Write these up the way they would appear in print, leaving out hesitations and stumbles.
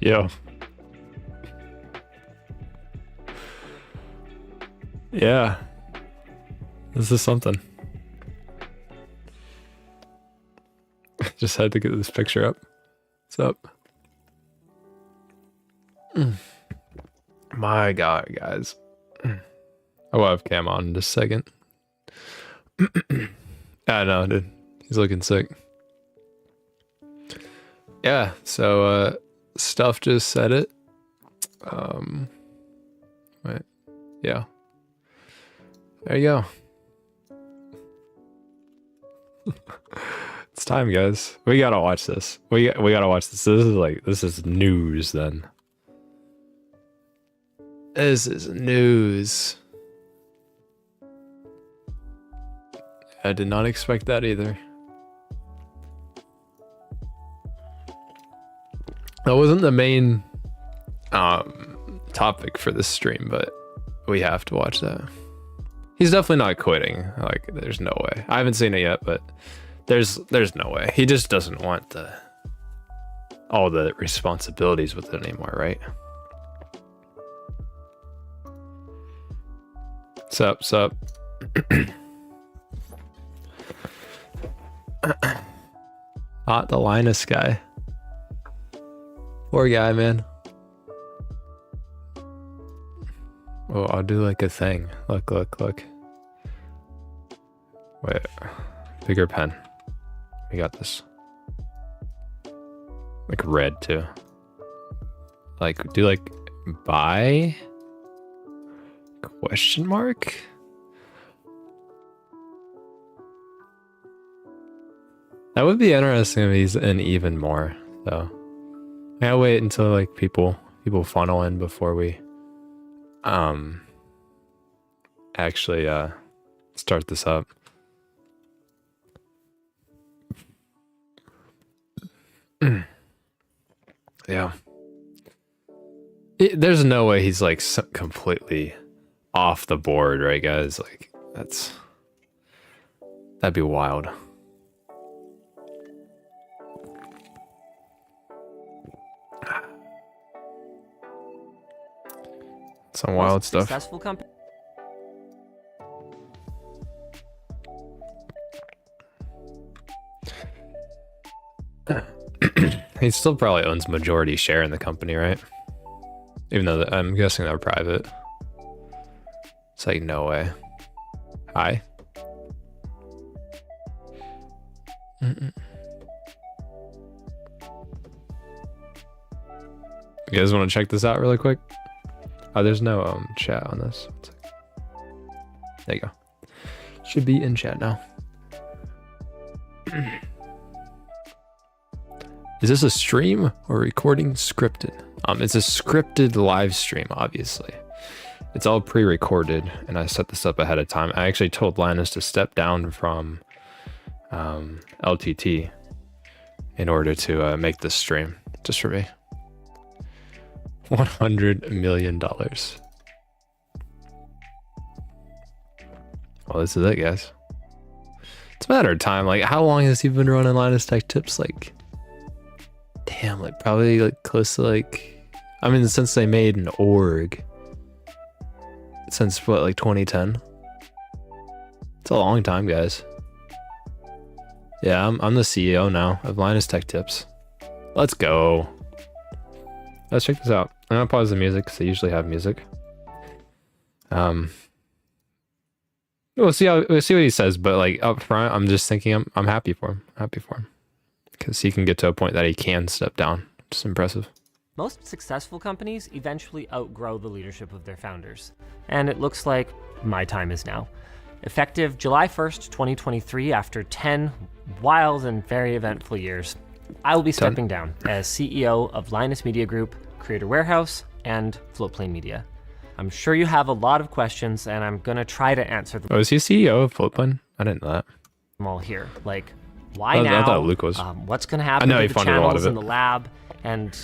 Yo. Yeah. This is something. Just had to get this picture up. What's up? My God, guys. I will have cam on in just a second. I know, dude. He's looking sick. Yeah, so Stuff just said it. Wait. Yeah. There you go. It's time, guys. We gotta watch this. We gotta watch this. This is news then. This is news. I did not expect that either. That wasn't the main topic for this stream, but we have to watch that. He's definitely not quitting. Like, there's no way. I haven't seen it yet, but there's no way. He just doesn't want all the responsibilities with it anymore, right? Sup? Not the Linus guy. Poor guy, man. Oh, I'll do like a thing. Look. Wait. Bigger pen. We got this. Like red too. Like, do like buy? Question mark? That would be interesting if he's in even more, though. I gotta wait until like people funnel in before we actually start this up. Yeah. There's no way he's like completely off the board, right, guys? Like, that'd be wild. Some wild stuff. Successful company. He still probably owns majority share in the company, right? Even though I'm guessing they're private. It's like, no way. Hi. You guys want to check this out really quick? Oh, there's no chat on this. There you go. Should be in chat now. Is this a stream or recording scripted? It's a scripted live stream, obviously. It's all pre-recorded, and I set this up ahead of time. I actually told Linus to step down from LTT in order to make this stream, just for me. $100 million. Well, this is it, guys. It's a matter of time. Like, how long has he been running Linus Tech Tips? Like, damn, like probably like close to like, I mean, since they made an org. Since what, like 2010? It's a long time, guys. Yeah, I'm the CEO now of Linus Tech Tips. Let's go. Let's check this out. I'm gonna pause the music because I usually have music. We'll see what he says, but like up front, I'm just thinking I'm happy for him. Happy for him. Because he can get to a point that he can step down. Just impressive. Most successful companies eventually outgrow the leadership of their founders. And it looks like my time is now. Effective July 1st, 2023, after 10 wild and very eventful years, I will be stepping down as CEO of Linus Media Group, Creator Warehouse, and Floatplane Media. I'm sure you have a lot of questions, and I'm going to try to answer them. Oh, is he CEO of Floatplane? I didn't know that. I'm all here. Like, why now? I thought Luke was. What's going to happen to the channels in the lab? And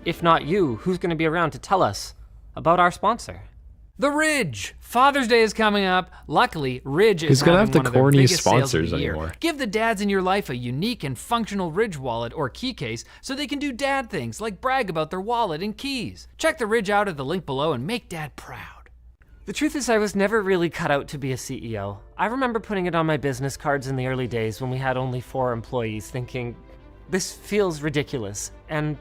if not you, who's going to be around to tell us about our sponsor? The Ridge! Father's Day is coming up. Luckily, Ridge is gonna have having the one of their corny biggest sales of sponsors the year. anymore. Give the dads in your life a unique and functional Ridge wallet or key case so they can do dad things like brag about their wallet and keys. Check the Ridge out at the link below and make dad proud. The truth is I was never really cut out to be a CEO. I remember putting it on my business cards in the early days when we had only 4 employees thinking, this feels ridiculous, and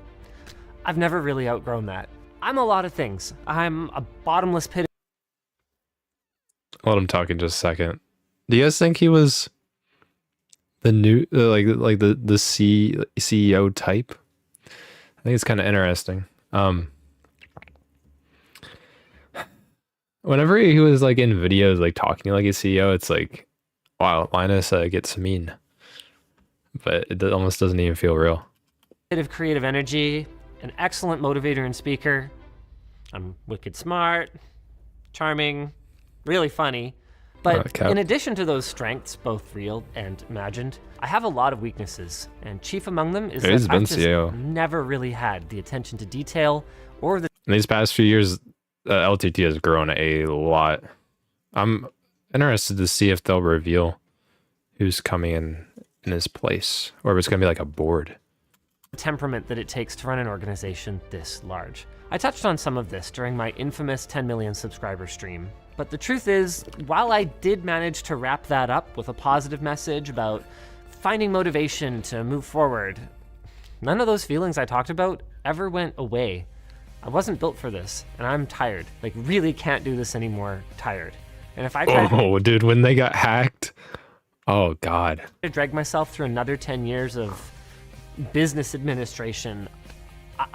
I've never really outgrown that. I'm a lot of things. I'm a bottomless pit. Let him talk in just a second. Do you guys think he was the new like the CEO type? I think it's kind of interesting. Whenever he was like in videos like talking like a CEO, it's like, wow, Linus gets mean, but it almost doesn't even feel real. Bit of creative energy, an excellent motivator and speaker. I'm wicked smart, charming, really funny. But in addition to those strengths, both real and imagined, I have a lot of weaknesses, and chief among them is that I've just never really had the attention to detail or the... In these past few years, LTT has grown a lot. I'm interested to see if they'll reveal who's coming in his place, or if it's going to be like a board. temperament that it takes to run an organization this large. I touched on some of this during my infamous 10 million subscriber stream, but the truth is, while I did manage to wrap that up with a positive message about finding motivation to move forward, none of those feelings I talked about ever went away. I wasn't built for this, and I'm tired. Like, really can't do this anymore, tired. And if I try dude, when they got hacked, oh God. to drag myself through another 10 years of business administration,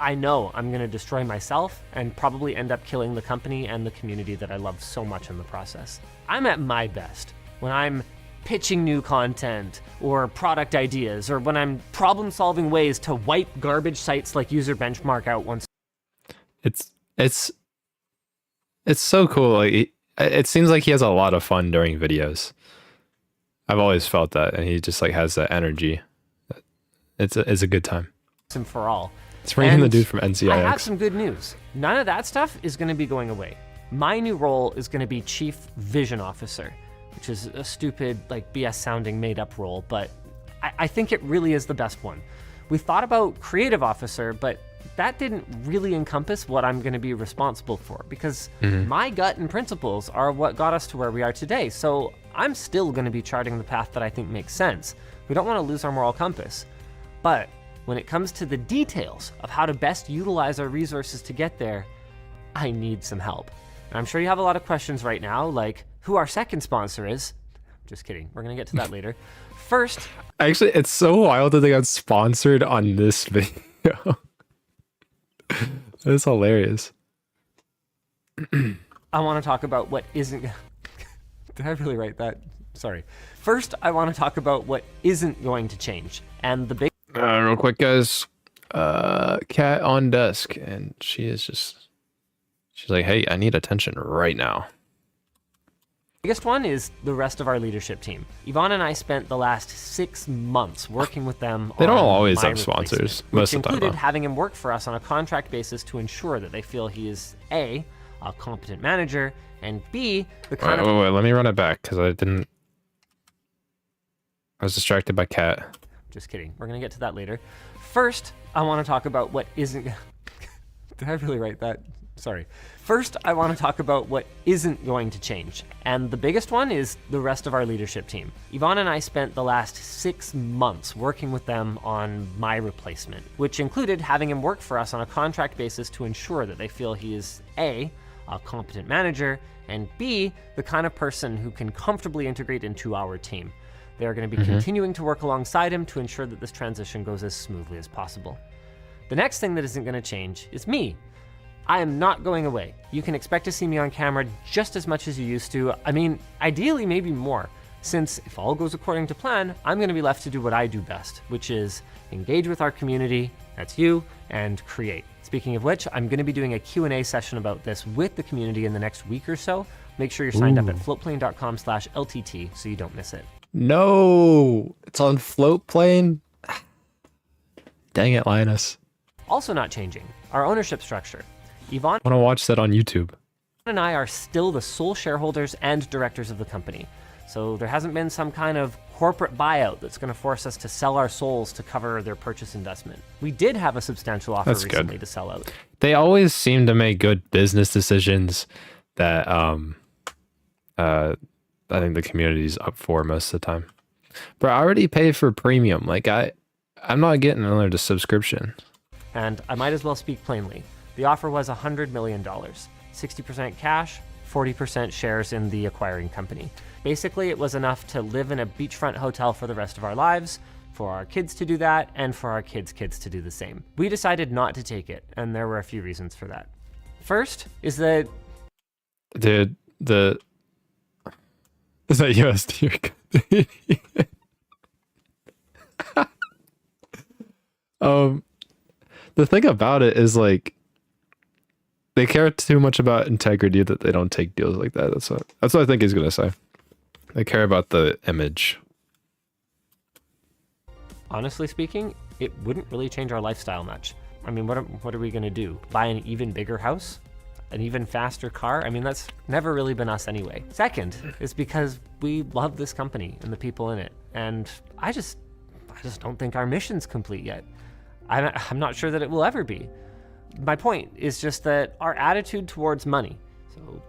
I know I'm gonna destroy myself and probably end up killing the company and the community that I love so much in the process. I'm at my best when I'm pitching new content or product ideas, or when I'm problem solving ways to wipe garbage sites like User Benchmark out once. It's so cool. Like, it seems like he has a lot of fun during videos. I've always felt that, and he just like has that energy. It's a good time. And for all. It's bringing the dude from NCIX. I have some good news. None of that stuff is going to be going away. My new role is going to be Chief Vision Officer, which is a stupid, like BS sounding made up role, but I think it really is the best one. We thought about Creative Officer, but that didn't really encompass what I'm going to be responsible for, because my gut and principles are what got us to where we are today. So I'm still going to be charting the path that I think makes sense. We don't want to lose our moral compass. But when it comes to the details of how to best utilize our resources to get there, I need some help. And I'm sure you have a lot of questions right now, like who our second sponsor is. Just kidding. We're going to get to that later. First, actually, it's so wild that they got sponsored on this video. That's hilarious. I want to talk about what isn't... Did I really write that? Sorry. First, I want to talk about what isn't going to change. And the big... real quick, guys. Cat on desk, and she's like, hey, I need attention right now. biggest one is the rest of our leadership team. Yvonne and I spent the last 6 months working with them. They don't always have sponsors, most of the time. Which included having him work for us on a contract basis to ensure that they feel he is A, a competent manager, and B, the kind of... Wait, let me run it back, because I was distracted by Cat. Just kidding. We're going to get to that later. First, I want to talk about what isn't... Did I really write that? Sorry. First, I want to talk about what isn't going to change. And the biggest one is the rest of our leadership team. Yvonne and I spent the last 6 months working with them on my replacement, which included having him work for us on a contract basis to ensure that they feel he is A, a competent manager, and B, the kind of person who can comfortably integrate into our team. They are going to be continuing to work alongside him to ensure that this transition goes as smoothly as possible. The next thing that isn't going to change is me. I am not going away. You can expect to see me on camera just as much as you used to. I mean, ideally, maybe more, since if all goes according to plan, I'm going to be left to do what I do best, which is engage with our community, that's you, and create. Speaking of which, I'm going to be doing a Q&A session about this with the community in the next week or so. Make sure you're signed up at floatplane.com/LTT so you don't miss it. No, it's on Floatplane. Dang it, Linus. Also not changing, our ownership structure. Yvonne I want to watch that on YouTube. and I are still the sole shareholders and directors of the company. So there hasn't been some kind of corporate buyout that's going to force us to sell our souls to cover their purchase investment. We did have a substantial offer recently to sell out. They always seem to make good business decisions that I think the community's up for most of the time. But I already pay for premium. Like I'm not getting another subscription. And I might as well speak plainly. The offer was $100 million, 60% cash, 40% shares in the acquiring company. Basically, it was enough to live in a beachfront hotel for the rest of our lives, for our kids to do that, and for our kids' kids to do the same. We decided not to take it, and there were a few reasons for that. First is that... Dude, is that USD? The thing about it is, like, they care too much about integrity that they don't take deals like that. That's what I think he's gonna say. They care about the image. Honestly speaking, it wouldn't really change our lifestyle much. I mean, what are we gonna do? Buy an even bigger house? An even faster car? I mean, that's never really been us anyway. Second is because we love this company and the people in it. And I just don't think our mission's complete yet. I'm not sure that it will ever be. My point is just that our attitude towards money, so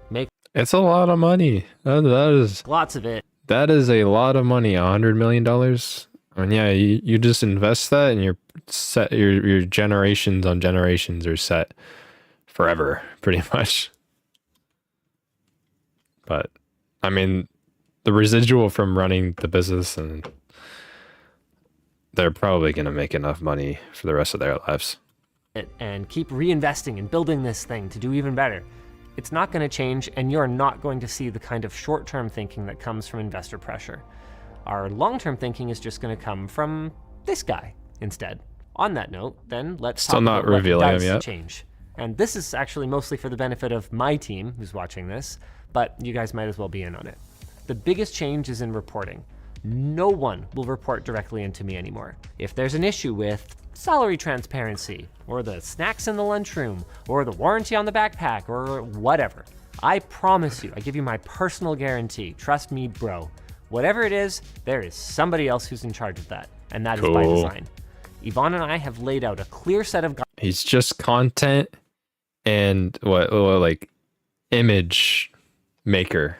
it's a lot of money. That is lots of it. That is a lot of money. $100 million. I mean, yeah, you just invest that and you're set. Your generations on generations are set forever, pretty much. But I mean, the residual from running the business, and they're probably going to make enough money for the rest of their lives. And keep reinvesting and building this thing to do even better. It's not going to change, and you're not going to see the kind of short-term thinking that comes from investor pressure. Our long-term thinking is just going to come from this guy instead. On that note, then let's still talk not about revealing what him does yet. Change. And this is actually mostly for the benefit of my team who's watching this, but you guys might as well be in on it. The biggest change is in reporting. No one will report directly into me anymore. If there's an issue with salary transparency, or the snacks in the lunchroom, or the warranty on the backpack, or whatever, I promise you, I give you my personal guarantee, trust me, bro, whatever it is, there is somebody else who's in charge of that, and that is by design. Yvonne and I have laid out a clear set of He's just content and like image maker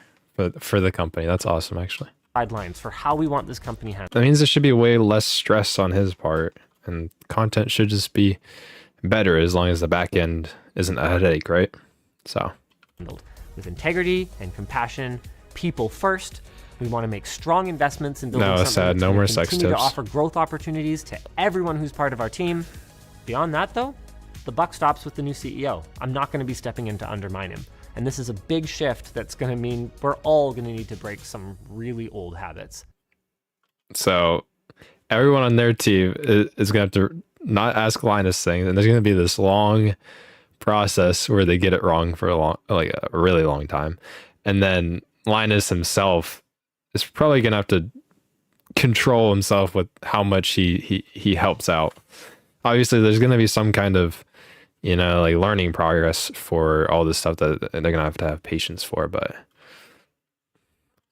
for the company. That's awesome, actually. Guidelines for how we want this company handled. That means there should be way less stress on his part, and content should just be better as long as the back end isn't a headache, right? So, with integrity and compassion, people first. We want to make strong investments in building something that's going to continue to offer growth opportunities to everyone who's part of our team. Beyond that, though, the buck stops with the new CEO. I'm not going to be stepping in to undermine him. And this is a big shift that's going to mean we're all going to need to break some really old habits. So everyone on their team is going to have to not ask Linus things, and there's going to be this long process where they get it wrong for a really long time. And then Linus himself is probably going to have to control himself with how much he helps out. Obviously, there's going to be some kind of, like learning progress for all this stuff that they're going to have patience for, but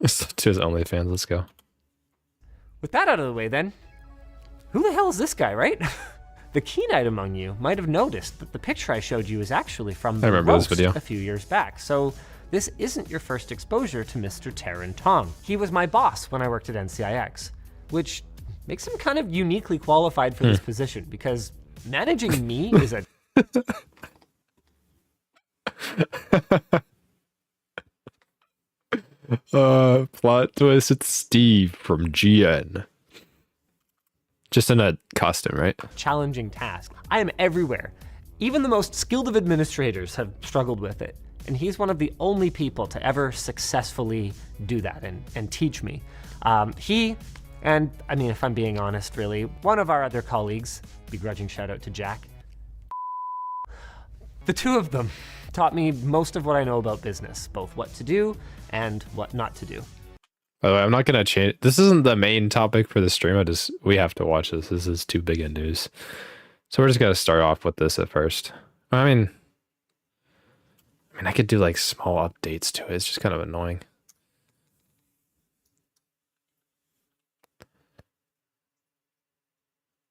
it's to his OnlyFans. Let's go. With that out of the way, then, who the hell is this guy, right? The keen-eyed among you might have noticed that the picture I showed you is actually from the roast a few years back. So this isn't your first exposure to Mr. Taran Tong. He was my boss when I worked at NCIX, which makes him kind of uniquely qualified for this position, because managing me is a... Plot twist, it's Steve from GN. Just in a costume, right? Challenging task. I am everywhere. Even the most skilled of administrators have struggled with it. And he's one of the only people to ever successfully do that and teach me. He, and I mean, if I'm being honest, really, one of our other colleagues, begrudging shout out to Jack, the two of them taught me most of what I know about business, both what to do and what not to do. By the way, I'm not going to change. This isn't the main topic for the stream. We have to watch this. This is too big a news. So we're just going to start off with this at first. I mean, I mean, I could do like small updates to it. It's just kind of annoying.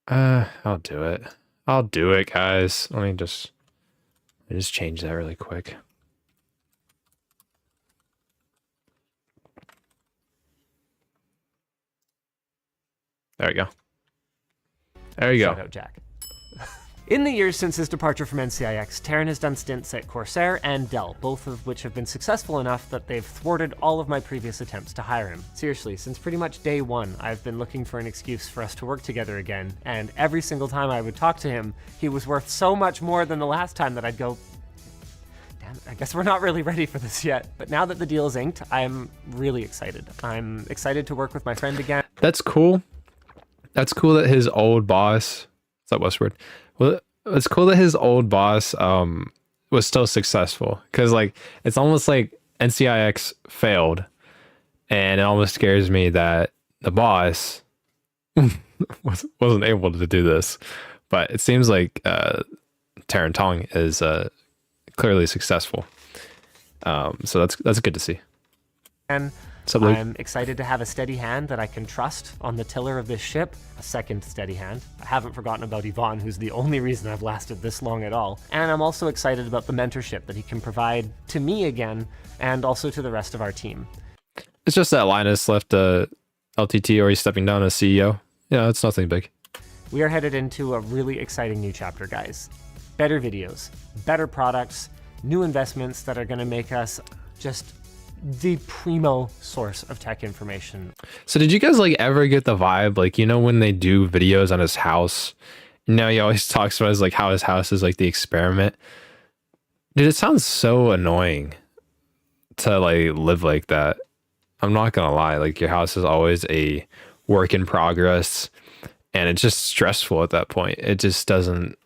I'll do it. I'll do it, guys. Let me just change that really quick. There we go. There you Shout go. out, Jack. In the years since his departure from NCIX, Taryn has done stints at Corsair and Dell, both of which have been successful enough that they've thwarted all of my previous attempts to hire him. Seriously, since pretty much day one, I've been looking for an excuse for us to work together again, and every single time I would talk to him, he was worth so much more than the last time that I'd go, damn it, I guess we're not really ready for this yet. But now that the deal is inked, I'm really excited. I'm excited to work with my friend again. That's cool. That's cool that his old boss, is that Westward? Well, it's cool that his old boss was still successful, because like it's almost like NCIX failed, and it almost scares me that the boss wasn't able to do this. But it seems like Taryn Tong is clearly successful, so that's good to see. And I'm excited to have a steady hand that I can trust on the tiller of this ship. A second steady hand. I haven't forgotten about Yvonne, who's the only reason I've lasted this long at all. And I'm also excited about the mentorship that he can provide to me again, and also to the rest of our team. It's just that Linus left LTT, or he's stepping down as CEO. Yeah, it's nothing big. We are headed into a really exciting new chapter, guys. Better videos, better products, new investments that are going to make us just the primo source of tech information. So did you guys like ever get the vibe, like, you know, when they do videos on his house, you know, he always talks about like how his house is like the experiment. Dude, it sounds so annoying to like live like that. I'm not gonna lie, like your house is always a work in progress, and it's just stressful at that point. It just doesn't.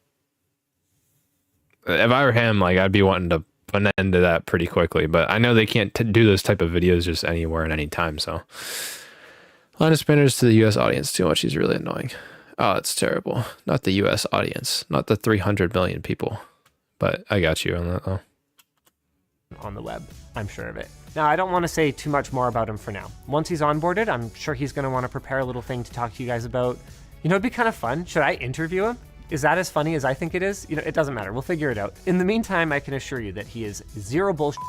If I were him, like I'd be wanting to put an end to that pretty quickly, but I know they can't do those type of videos just anywhere and anytime. So Linus panders to the US audience too much. He's really annoying. Oh, it's terrible. Not the US audience, not the 300 million people, but I got you on that though. On the web, I'm sure of it. Now, I don't want to say too much more about him for now. Once he's onboarded, I'm sure he's going to want to prepare a little thing to talk to you guys about. You know, it'd be kind of fun. Should I interview him? Is that as funny as I think it is? You know, it doesn't matter. We'll figure it out. In the meantime, I can assure you that he is zero bullshit.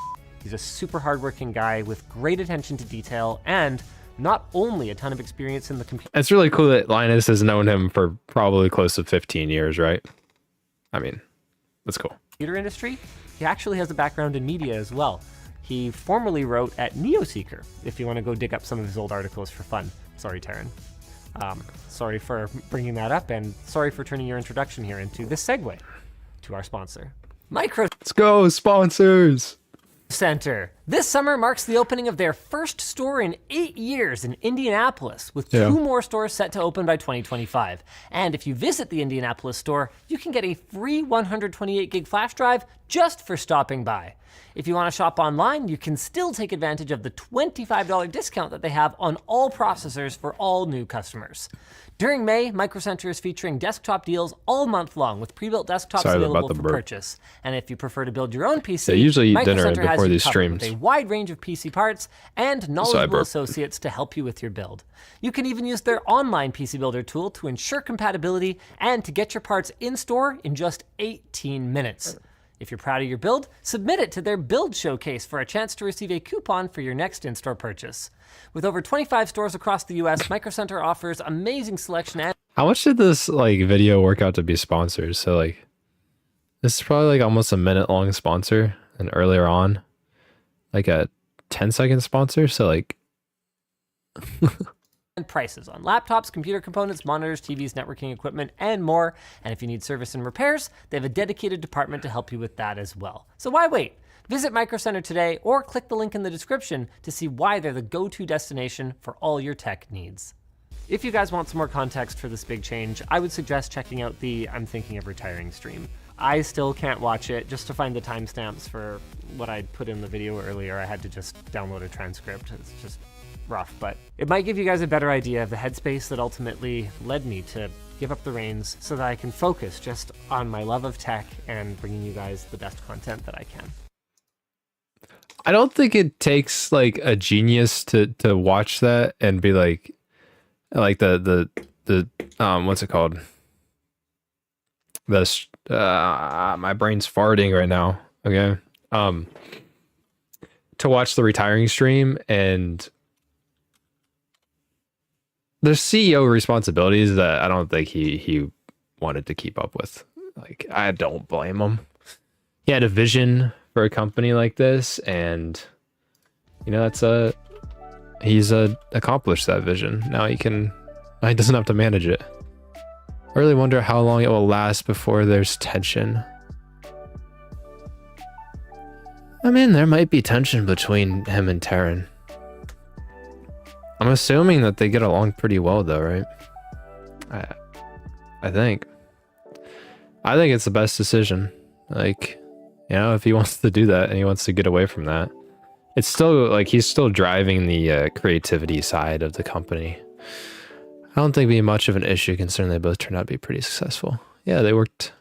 He's a super hardworking guy with great attention to detail, and not only a ton of experience in the computer. It's really cool that Linus has known him for probably close to 15 years, right? I mean, that's cool. Industry, he actually has a background in media as well. He formerly wrote at NeoSeeker, if you want to go dig up some of his old articles for fun. Sorry, Taryn. Sorry for bringing that up, and sorry for turning your introduction here into this segue to our sponsor, Let's go, sponsors! Center. This summer marks the opening of their first store in 8 years in Indianapolis, with 2 more stores set to open by 2025. And if you visit the Indianapolis store, you can get a free 128 gig flash drive just for stopping by. If you want to shop online, you can still take advantage of the $25 discount that they have on all processors for all new customers. During May, Micro Center is featuring desktop deals all month long with pre-built desktops available for purchase. And if you prefer to build your own PC, they usually eat Micro dinner Center before has you these covered streams. with a wide range of PC parts and knowledgeable associates to help you with your build. You can even use their online PC Builder tool to ensure compatibility and to get your parts in store in just 18 minutes. If you're proud of your build, submit it to their build showcase for a chance to receive a coupon for your next in-store purchase. With over 25 stores across the US, Micro Center offers amazing selection and... How much did this like video work out to be sponsored? So like, this is probably like almost a minute long sponsor, and earlier on, like a 10-second sponsor. So like, and prices on laptops, computer components, monitors, TVs, networking equipment, and more. And if you need service and repairs, they have a dedicated department to help you with that as well. So why wait? Visit Micro Center today or click the link in the description to see why they're the go-to destination for all your tech needs. If you guys want some more context for this big change, I would suggest checking out the I'm Thinking of Retiring stream. I still can't watch it. Just to find the timestamps for what I put in the video earlier, I had to just download a transcript. It's just rough, but it might give you guys a better idea of the headspace that ultimately led me to give up the reins so that I can focus just on my love of tech and bringing you guys the best content that I can. I don't think it takes like a genius to watch that and be like the what's it called? This my brain's farting right now. Okay. To watch the retiring stream, and there's CEO responsibilities that I don't think he wanted to keep up with. Like, I don't blame him. He had a vision for a company like this, and you know, he's accomplished that vision. Now he doesn't have to manage it. I really wonder how long it will last before there's tension. I mean, there might be tension between him and Terran. I'm assuming that they get along pretty well though, right? I think it's the best decision. Like, you know, if he wants to do that and he wants to get away from that, it's still like he's still driving the creativity side of the company. I don't think it'd be much of an issue considering they both turned out to be pretty successful. Yeah, they worked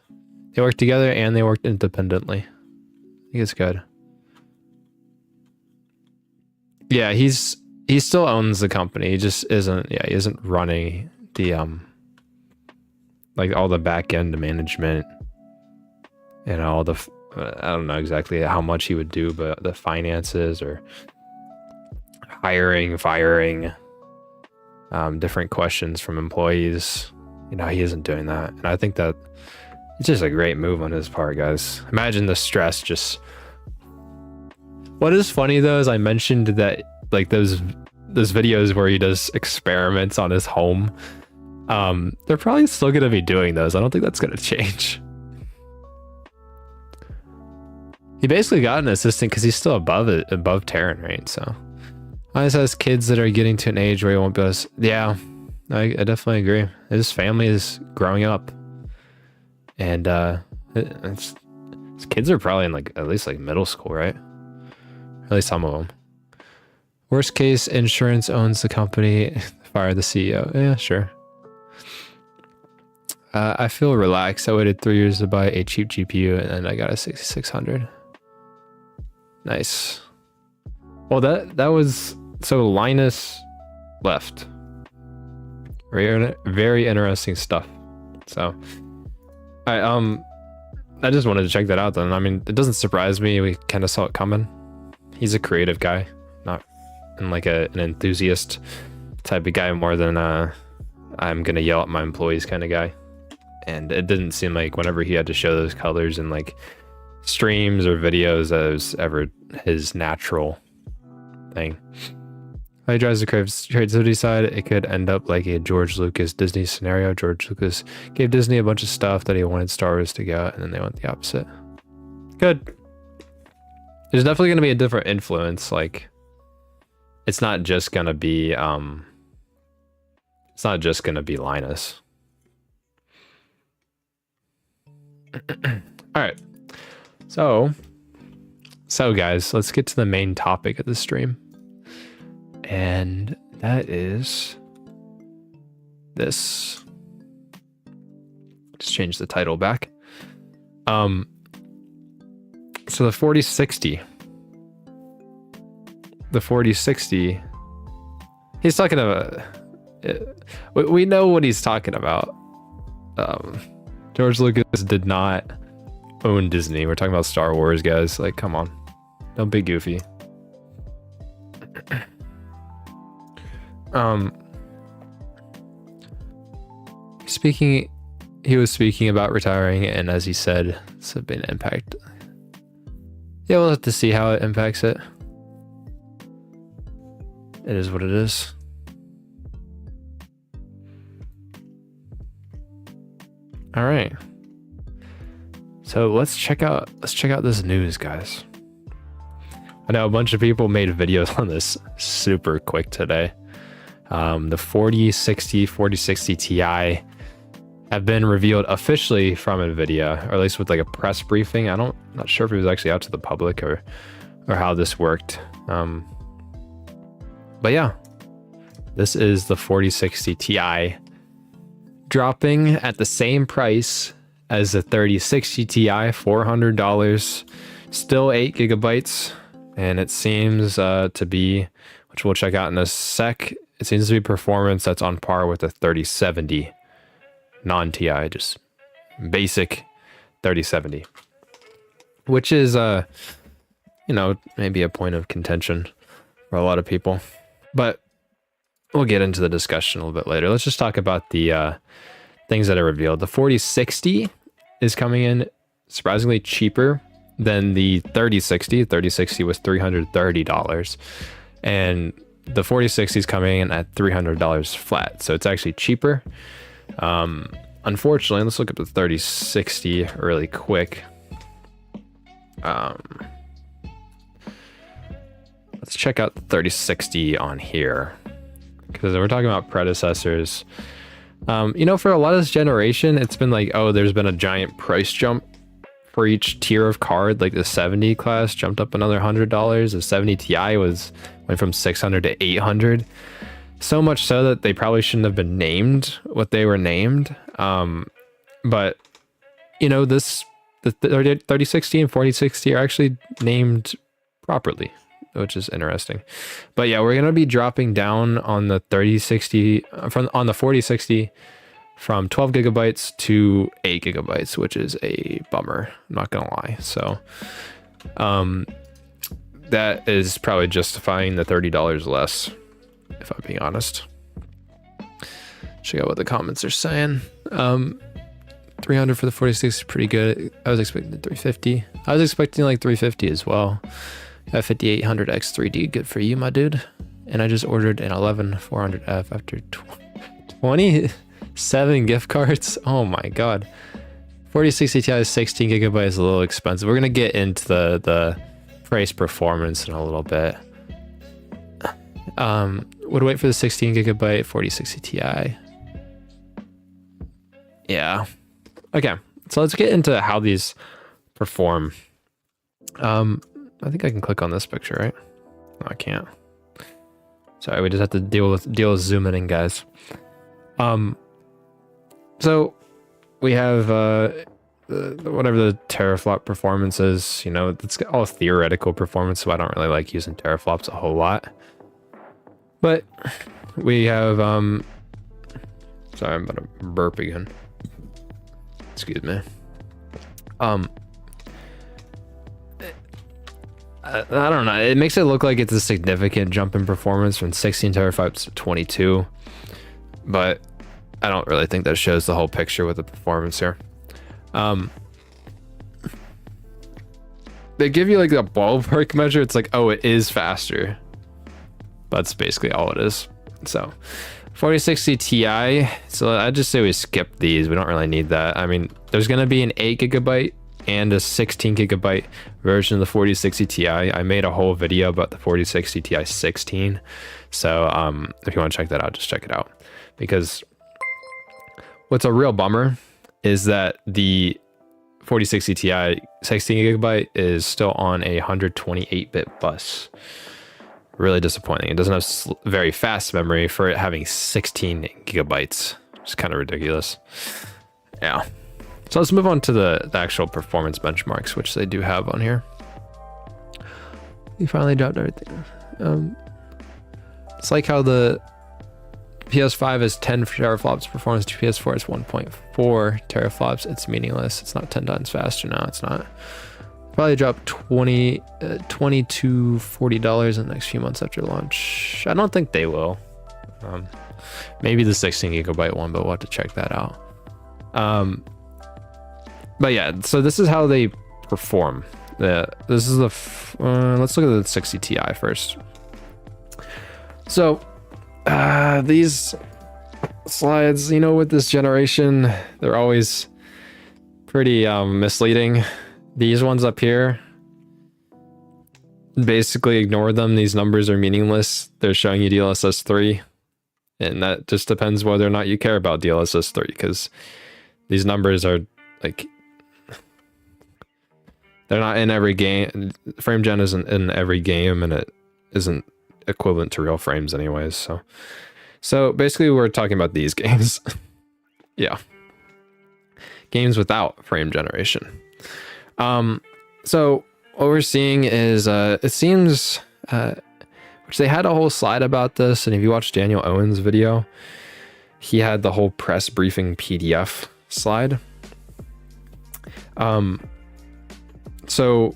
together and they worked independently. I think it's good. Yeah, he still owns the company. He just isn't. Yeah, he isn't running the like all the back end management and all the. I don't know exactly how much he would do, but the finances or hiring, firing, different questions from employees. You know, he isn't doing that, and I think that it's just a great move on his part, guys. Imagine the stress just. What is funny though is I mentioned that like those videos where he does experiments on his home, they're probably still gonna be doing those. I don't think that's gonna change. He basically got an assistant because he's still above Terran, right? So Linus has kids that are getting to an age where he won't be able to. Yeah, I definitely agree. His family is growing up, and his kids are probably in like at least like middle school, right? At least some of them. Worst case, insurance owns the company. Fire the CEO. Yeah, sure. I feel relaxed. I waited 3 years to buy a cheap GPU, and then I got a 6600. Nice. Well, that was so Linus left. Very interesting stuff. So, I just wanted to check that out. Then I mean, it doesn't surprise me. We kind of saw it coming. He's a creative guy, not and like an enthusiast type of guy more than I'm gonna yell at my employees kind of guy. And it didn't seem like whenever he had to show those colors in like streams or videos that it was ever his natural thing. How he drives the creativity side, it could end up like a George Lucas Disney scenario. George Lucas gave Disney a bunch of stuff that he wanted Star Wars to go, and then they went the opposite. Good. There's definitely going to be a different influence. Like, it's not just going to be Linus. All right. So guys, let's get to the main topic of the stream. And that is this. Just change the title back. So the 4060. The 4060. He's talking about. We know what he's talking about. George Lucas did not own Disney. We're talking about Star Wars, guys. Like, come on. Don't be goofy. He was speaking about retiring, and as he said, it's been an impact. Yeah, we'll have to see how it impacts it. It is what it is. All right. So let's check out this news, guys. I know a bunch of people made videos on this super quick today. The 4060 Ti have been revealed officially from NVIDIA, or at least with like a press briefing. Not sure if it was actually out to the public or how this worked. But yeah, this is the 4060 Ti dropping at the same price as the 3060 Ti, $400, still 8 gigabytes, and it seems to be, which we'll check out in a sec, it seems to be performance that's on par with a 3070 non-TI, just basic 3070, which is you know, maybe a point of contention for a lot of people, but we'll get into the discussion a little bit later. Let's just talk about the things that are revealed. The 4060 is coming in surprisingly cheaper than the 3060. 3060 was $330, and the 4060 is coming in at $300 flat, so it's actually cheaper. Unfortunately, let's look at the 3060 really quick. Let's check out the 3060 on here, because we're talking about predecessors. You know, for a lot of this generation, it's been like, oh, there's been a giant price jump for each tier of card. Like the 70 class jumped up another $100. The 70 Ti went from 600 to 800. So much so that they probably shouldn't have been named what they were named. But you know, the 3060 and 4060 are actually named properly, which is interesting. But yeah, we're gonna be dropping down on the 3060 on the 4060 from 12 gigabytes to 8 gigabytes, which is a bummer, I'm not gonna lie. So that is probably justifying the $30 less, if I'm being honest. Check out what the comments are saying. 300 for the 4060 is pretty good. I was expecting 350. I was expecting like 350 as well. Got 5800X 3D, good for you, my dude. And I just ordered an 11400F after 27 gift cards. Oh my god. 4060 Ti is 16 gigabytes is a little expensive. We're gonna get into the price performance in a little bit. Would wait for the 16 gigabyte 4060 Ti. Yeah. Okay, so let's get into how these perform. I think I can click on this picture, right? No, I can't. Sorry, we just have to deal with zooming in, guys. So we have whatever the teraflop performance is. You know, it's all theoretical performance, so I don't really like using teraflops a whole lot. But we have sorry, I'm about to burp again. Excuse me. I don't know. It makes it look like it's a significant jump in performance from 16 teraflops to 22, but I don't really think that shows the whole picture with the performance here. They give you like a ballpark measure. It's like, oh, it is faster. That's basically all it is. So 4060 Ti. So I just say we skip these. We don't really need that. I mean, there's going to be an 8 gigabyte and a 16 gigabyte version of the 4060 Ti. I made a whole video about the 4060 Ti 16. So if you want to check that out, just check it out. Because what's a real bummer is that the 4060 Ti 16 gigabyte is still on a 128-bit bus. Really disappointing. It doesn't have very fast memory for it having 16 gigabytes. It's kind of ridiculous. Yeah. So let's move on to the actual performance benchmarks, which they do have on here. We finally dropped everything. It's like how the PS5 is 10 teraflops performance to PS4 is 1.4 teraflops. It's meaningless. It's not 10 times faster now. It's not. Probably drop $20 to $40 in the next few months after launch. I don't think they will. Maybe the 16 gigabyte one, but we'll have to check that out. But yeah, so this is how they perform. This is the let's look at the 60 Ti first. So these slides, you know, with this generation, they're always pretty misleading. These ones up here, basically ignore them. These numbers are meaningless. They're showing you DLSS 3, and that just depends whether or not you care about DLSS 3, because these numbers are like, they're not in every game. Frame gen isn't in every game, and it isn't equivalent to real frames anyways. So basically we're talking about these games. Yeah, games without frame generation. So what we're seeing is it seems which they had a whole slide about this, and if you watch Daniel Owen's video, he had the whole press briefing PDF slide. So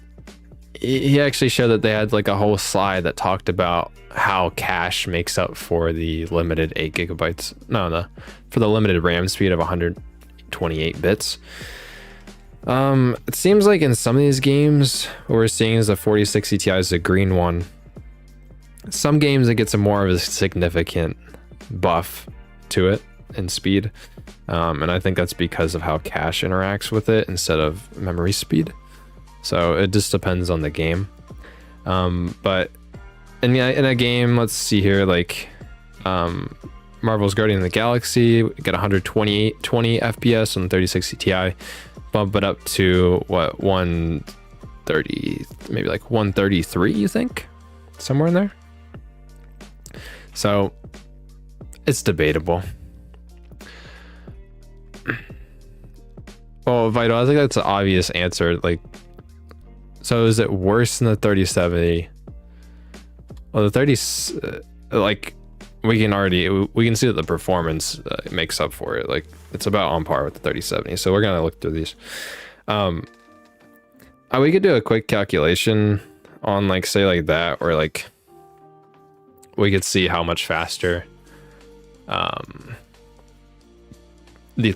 he actually showed that they had like a whole slide that talked about how cache makes up for the limited 8 gigabytes. For the limited RAM speed of 128 bits. It seems like in some of these games, what we're seeing is the 4060 Ti is the green one. Some games it gets a more of a significant buff to it in speed. And I think that's because of how cache interacts with it instead of memory speed. So it just depends on the game. But in a game, let's see here, like Marvel's Guardian of the Galaxy, we get 120 FPS on the 3060 Ti, bump it up to what, 130, maybe like 133, you think? Somewhere in there. So it's debatable. Well, Vital, I think that's an obvious answer. Like, so is it worse than the 3070? Well, the 30, like, we can see that the performance makes up for it. Like, it's about on par with the 3070. So we're gonna look through these. We could do a quick calculation on, like, say like that, or like we could see how much faster the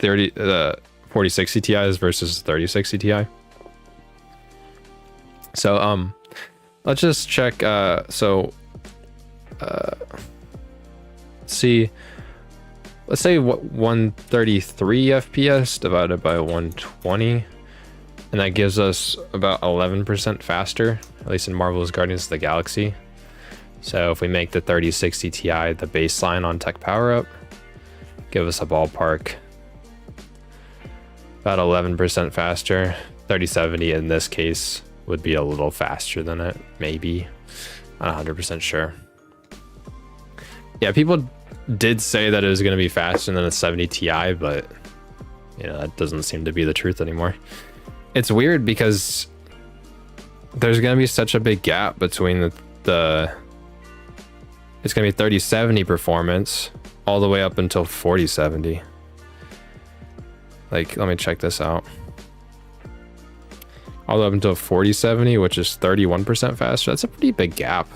4060 Ti is versus 3060 Ti. So let's just check. See, let's say what 133 FPS divided by 120, and that gives us about 11% faster, at least in Marvel's Guardians of the Galaxy. So if we make the 3060 Ti the baseline on Tech Power Up, give us a ballpark about 11% faster. 3070 in this case would be a little faster than it, maybe. Not 100% sure. Yeah, people did say that it was going to be faster than a 70 Ti, but you know, that doesn't seem to be the truth anymore. It's weird because there's going to be such a big gap between the it's going to be 3070 performance all the way up until 4070. Like, let me check this out. All the way up until 4070, which is 31% faster. That's a pretty big gap.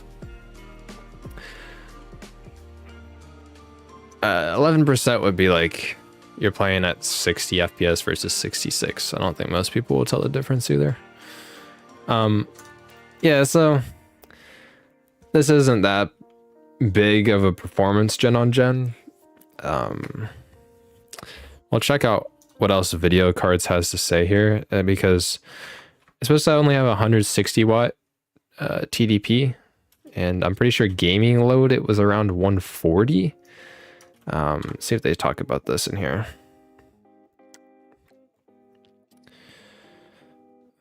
11% would be like you're playing at 60 FPS versus 66. I don't think most people will tell the difference either. Yeah, so this isn't that big of a performance gen on gen. We'll check out what else Video Cards has to say here, because it's supposed to only have 160 watt TDP, and I'm pretty sure gaming load it was around 140. See if they talk about this in here.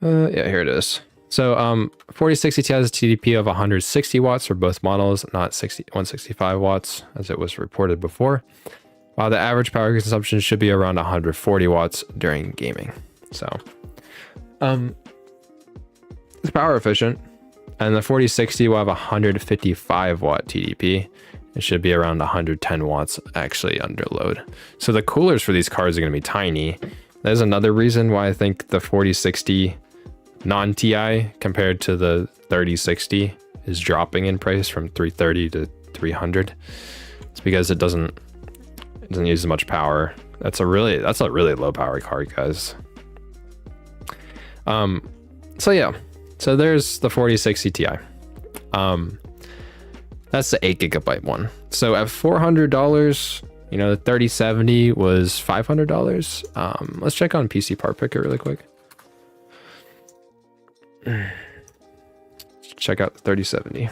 Yeah, here it is. So 4060 Ti has a TDP of 160 watts for both models, not 165 watts as it was reported before. While the average power consumption should be around 140 watts during gaming. So it's power efficient, and the 4060 will have 155 watt TDP. It should be around 110 watts actually under load. So the coolers for these cards are going to be tiny. There's another reason why I think the 4060 non-TI compared to the 3060 is dropping in price from 330 to 300. It's because it doesn't use as much power. That's a really low power card, guys. So yeah, so there's the 4060 Ti. That's the 8 gigabyte one. So at $400, you know, the 3070 was $500. Let's check on PC Part Picker really quick. Check out the 3070.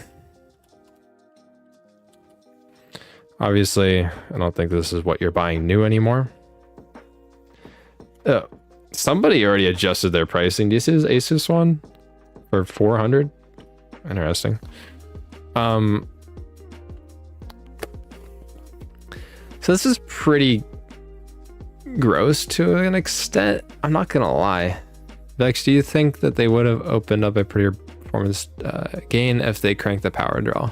Obviously, I don't think this is what you're buying new anymore. Oh, somebody already adjusted their pricing. This is Asus one for 400. Interesting. So this is pretty gross to an extent. I'm not gonna lie. Vex, do you think that they would have opened up a prettier performance gain if they cranked the power draw?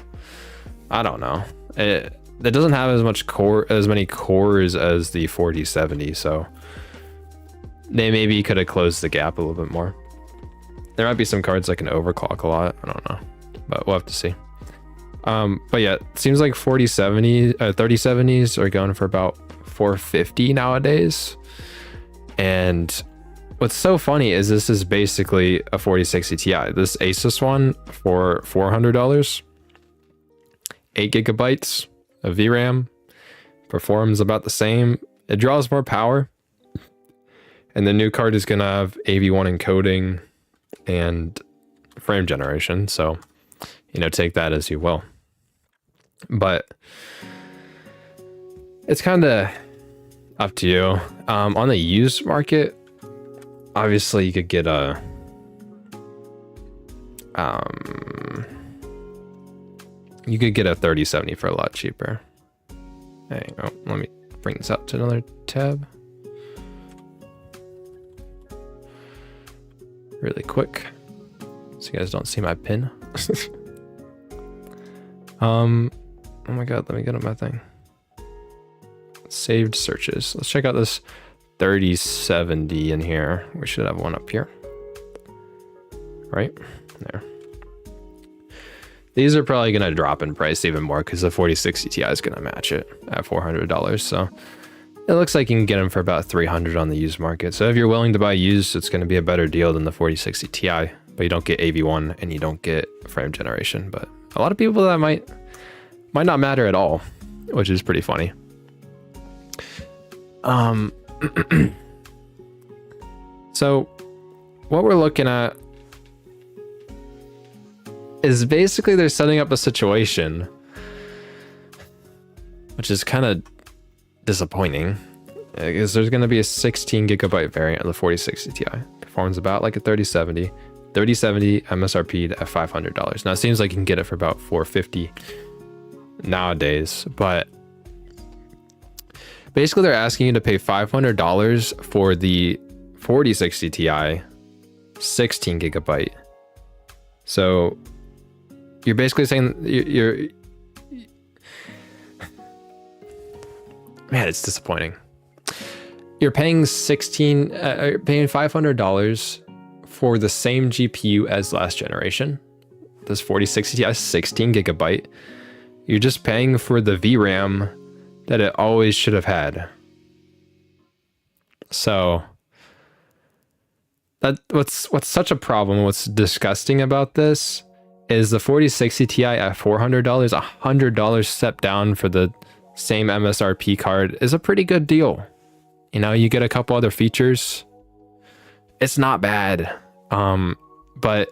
I don't know. It doesn't have as many cores as the 4070, so they maybe could have closed the gap a little bit more. There might be some cards that can overclock a lot. I don't know, but we'll have to see. But yeah, it seems like 3070s are going for about 450 nowadays. And what's so funny is this is basically a 4060 Ti. This Asus one for $400, 8 gigabytes of VRAM, performs about the same. It draws more power. And the new card is going to have AV1 encoding and frame generation. So, you know, take that as you will. But it's kind of up to you. On the used market, obviously you could get a you could get a 3070 for a lot cheaper. Hey, oh, let me bring this up to another tab really quick so you guys don't see my pin. Oh my god, let me get on my thing. Saved searches. Let's check out this 3070 in here. We should have one up here. Right? There. These are probably going to drop in price even more because the 4060 Ti is going to match it at $400. So it looks like you can get them for about $300 on the used market. So if you're willing to buy used, it's going to be a better deal than the 4060 Ti, but you don't get AV1 and you don't get frame generation. But a lot of people that might not matter at all, which is pretty funny. So what we're looking at is basically they're setting up a situation which is kind of disappointing, because there's going to be a 16 gigabyte variant of the 4060 Ti. Performs about like a 3070 MSRP'd at $500. Now it seems like you can get it for about $450 nowadays, but basically they're asking you to pay $500 for the 4060 Ti 16 gigabyte. So you're basically saying you're man, it's disappointing. You're paying paying $500 for the same GPU as last generation. This 4060 Ti 16 gigabyte. You're just paying for the VRAM that it always should have had. So what's such a problem, what's disgusting about this is the 4060 Ti at $400, $100 step down for the same MSRP card is a pretty good deal. You know, you get a couple other features. It's not bad. But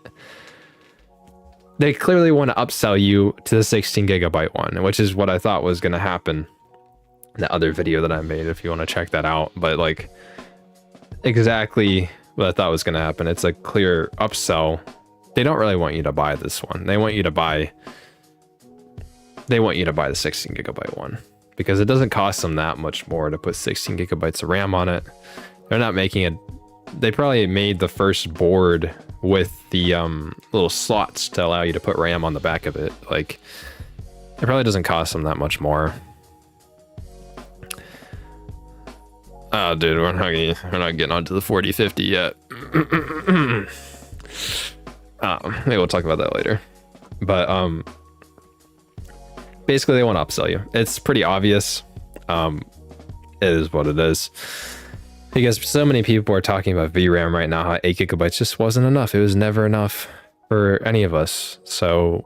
they clearly want to upsell you to the 16 gigabyte one, which is what I thought was going to happen in the other video that I made, if you want to check that out. But like exactly what I thought was going to happen. It's a clear upsell. They don't really want you to buy this one. They want you to buy the 16 gigabyte one because it doesn't cost them that much more to put 16 gigabytes of RAM on it. They're not making it. They probably made the first board with the little slots to allow you to put RAM on the back of it. Like, it probably doesn't cost them that much more. Oh, dude, we're not getting onto the 4050 yet. Maybe we'll talk about that later. But basically, they want to upsell you. It's pretty obvious. It is what it is. Because so many people are talking about VRAM right now, how 8 gigabytes just wasn't enough. It was never enough for any of us. So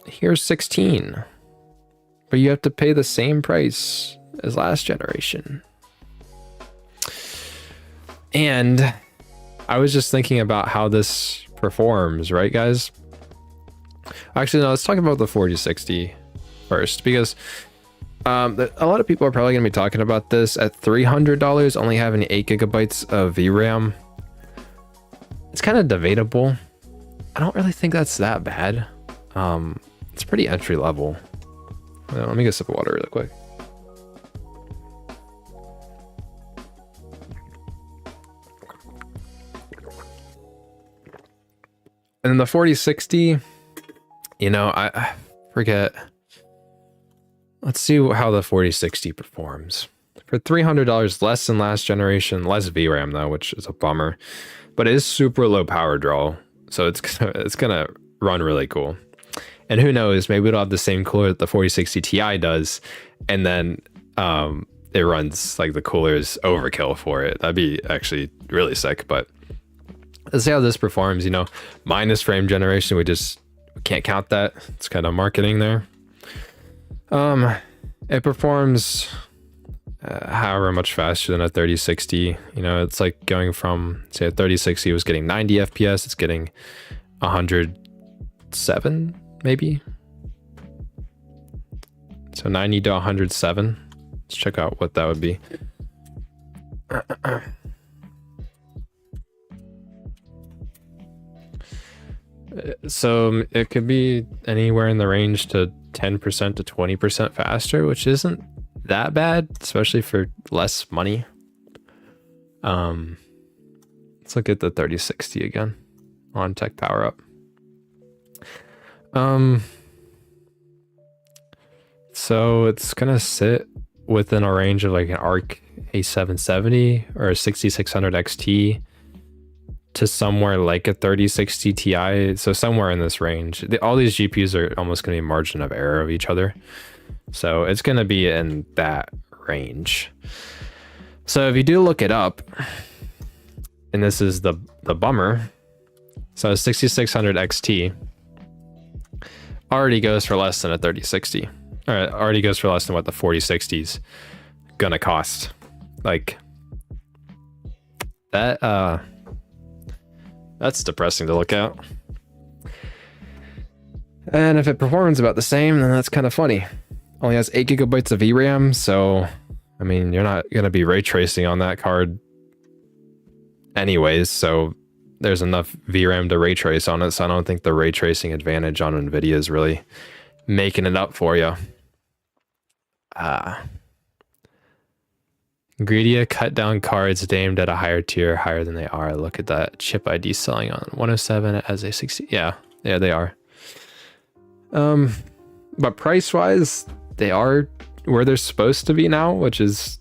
here's 16. But you have to pay the same price as last generation. And I was just thinking about how this performs, right, guys? Actually, no, let's talk about the 4060 first, because a lot of people are probably going to be talking about this at $300, only having 8 gigabytes of VRAM. It's kind of debatable. I don't really think that's that bad. It's pretty entry level. Let me get a sip of water really quick. And then the 4060, you know, I forget. Let's see how the 4060 performs. For $300 less than last generation, less VRAM though, which is a bummer. But it is super low power draw, so it's gonna run really cool. And who knows, maybe it'll have the same cooler that the 4060 Ti does, and then it runs like the cooler is overkill for it. That'd be actually really sick. But let's see how this performs. You know, minus frame generation, we can't count that. It's kind of marketing there. It performs however much faster than a 3060. You know, it's like going from, say, a 3060 was getting 90 FPS, it's getting 107 maybe. So 90 to 107. Let's check out what that would be. So it could be anywhere in the range to 10% to 20% faster, which isn't that bad, especially for less money. Let's look at the 3060 again on Tech Power Up. So it's gonna sit within a range of like an ARC A770 or a 6600 XT to somewhere like a 3060 Ti, so somewhere in this range. All these GPUs are almost going to be margin of error of each other, so it's going to be in that range. So if you do look it up, and this is the bummer, so a 6600 XT already goes for less than a 3060, or already goes for less than what the 4060's gonna cost. Like that, that's depressing to look at. And if it performs about the same, then that's kind of funny. Only has 8 gigabytes of VRAM, so I mean, you're not going to be ray tracing on that card anyways, so there's enough VRAM to ray trace on it, so I don't think the ray tracing advantage on NVIDIA is really making it up for you. Greedia cut down cards aimed at a higher tier, higher than they are. Look at that chip ID selling on 107 as a 60. Yeah, they are. But price wise, they are where they're supposed to be now, which is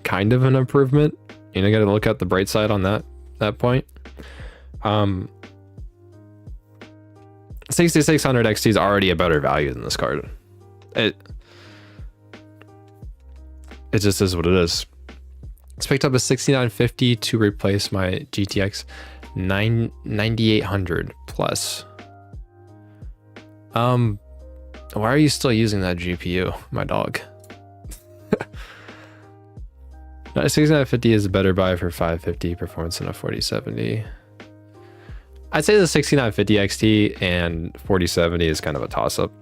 kind of an improvement. You know, got to look at the bright side on that point. 6600 XT is already a better value than this card. It just is what it is. It's picked up a 6950 to replace my GTX 9800 plus. Why are you still using that GPU, my dog? 6950 is a better buy for 550 performance than a 4070. I'd say the 6950 XT and 4070 is kind of a toss-up.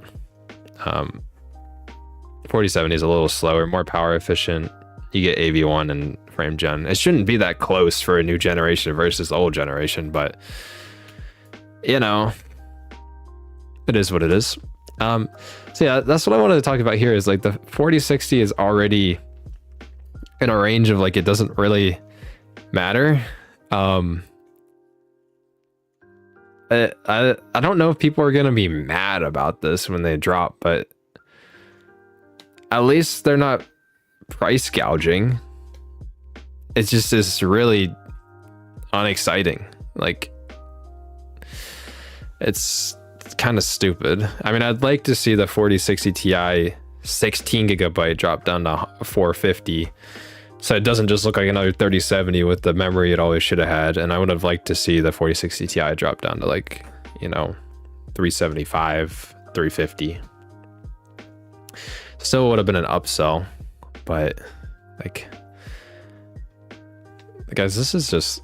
4070 is a little slower, more power efficient. You get AV1 and frame gen. It shouldn't be that close for a new generation versus the old generation, but you know, it is what it is. So yeah, that's what I wanted to talk about here is like the 4060 is already in a range of like, it doesn't really matter. I don't know if people are going to be mad about this when they drop, but at least they're not price gouging. It's just this really unexciting. Like, it's kind of stupid. I mean, I'd like to see the 4060 Ti 16 gigabyte drop down to 450, so it doesn't just look like another 3070 with the memory it always should have had. And I would have liked to see the 4060 Ti drop down to like, you know, 375, 350. Still would have been an upsell, but like, guys, this is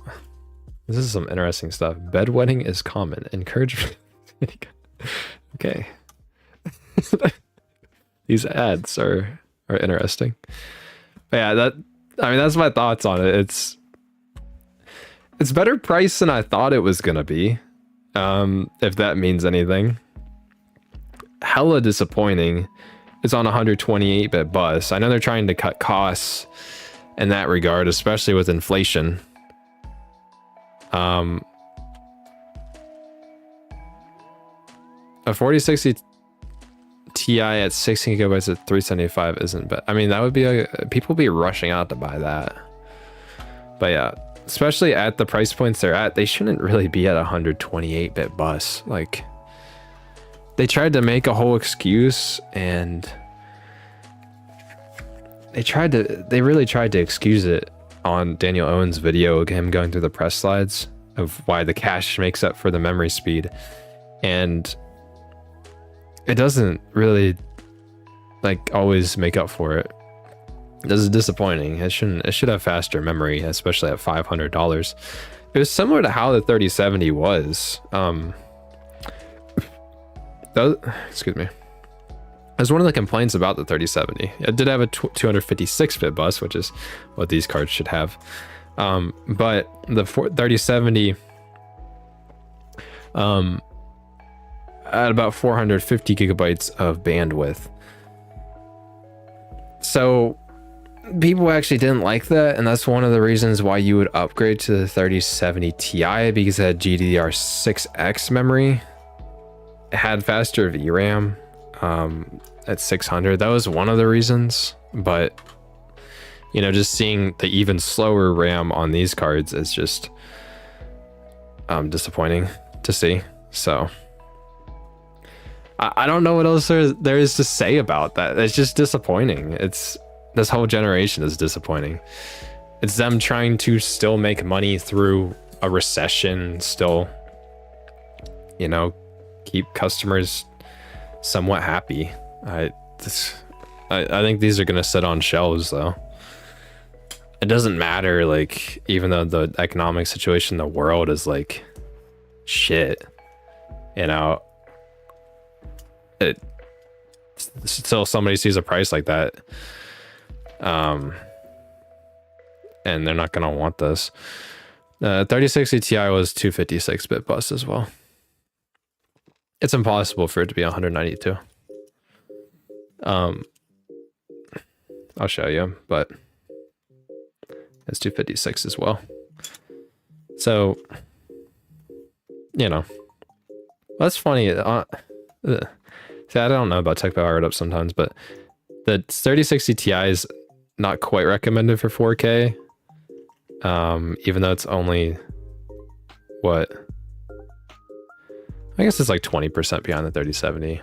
some interesting stuff. Bedwetting is common. Encourage. Okay. These ads are interesting. But yeah, that's my thoughts on it. It's better price than I thought it was gonna be. If that means anything. Hella disappointing. It's on a 128-bit bus. I know they're trying to cut costs in that regard, especially with inflation. A 4060 Ti at 16 gigabytes at 375 isn't bad. I mean, that would be people be rushing out to buy that. But yeah, especially at the price points they're at, they shouldn't really be at 128-bit bus. Like, they tried to make a whole excuse, and they really tried to excuse it on Daniel Owen's video, him going through the press slides of why the cache makes up for the memory speed. And it doesn't really like always make up for it. This is disappointing. It should have faster memory, especially at $500. It was similar to how the 3070 was. Excuse me. That's one of the complaints about the 3070. It did have a 256-bit bus, which is what these cards should have. But the 3070 at about 450 gigabytes of bandwidth. So people actually didn't like that, and that's one of the reasons why you would upgrade to the 3070 Ti, because it had GDDR6X memory. It had faster VRAM at 600. That was one of the reasons, but you know, just seeing the even slower RAM on these cards is just disappointing to see. So I don't know what else there is to say about that. It's just disappointing. This whole generation is disappointing. It's them trying to still make money through a recession, still, you know, keep customers somewhat happy. I think these are gonna sit on shelves though. It doesn't matter, like, even though the economic situation in the world is like shit, you know, it still, somebody sees a price like that, and they're not gonna want this. 3060 Ti was 256-bit bus as well. It's impossible for it to be 192. I'll show you, but it's 256 as well. So, you know, that's funny. See, I don't know about tech powered up sometimes, but the 3060 Ti is not quite recommended for 4K. Even though it's only what? I guess it's like 20% behind the 3070,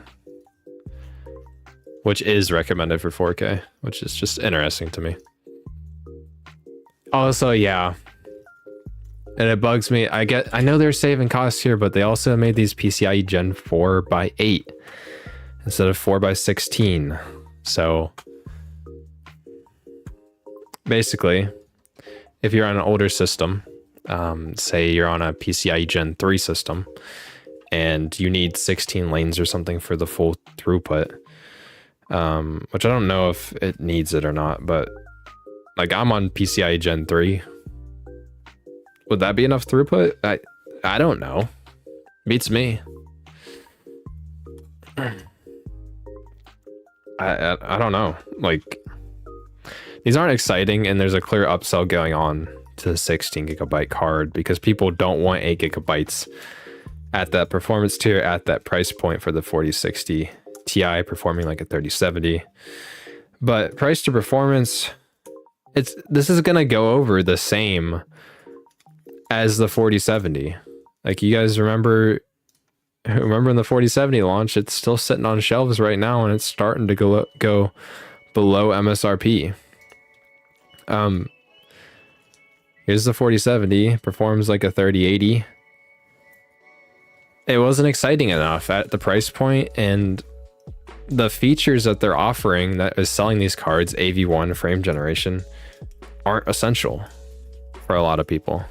which is recommended for 4K, which is just interesting to me. Also, yeah, and it bugs me. I know they're saving costs here, but they also made these PCIe Gen 4x8 instead of 4x16. So basically, if you're on an older system, say you're on a PCIe Gen 3 system, and you need 16 lanes or something for the full throughput, which I don't know if it needs it or not, but like, I'm on PCIe Gen 3. Would that be enough throughput? I don't know. Beats me. I don't know. Like, these aren't exciting, and there's a clear upsell going on to the 16 gigabyte card because people don't want 8 gigabytes at that performance tier at that price point for the 4060 Ti performing like a 3070. But price to performance, this is gonna go over the same as the 4070. Like, you guys remember when the 4070 launched? It's still sitting on shelves right now, and it's starting to go below MSRP. Here's the 4070, performs like a 3080. It wasn't exciting enough at the price point, and the features that they're offering that is selling these cards, AV1 frame generation, aren't essential for a lot of people,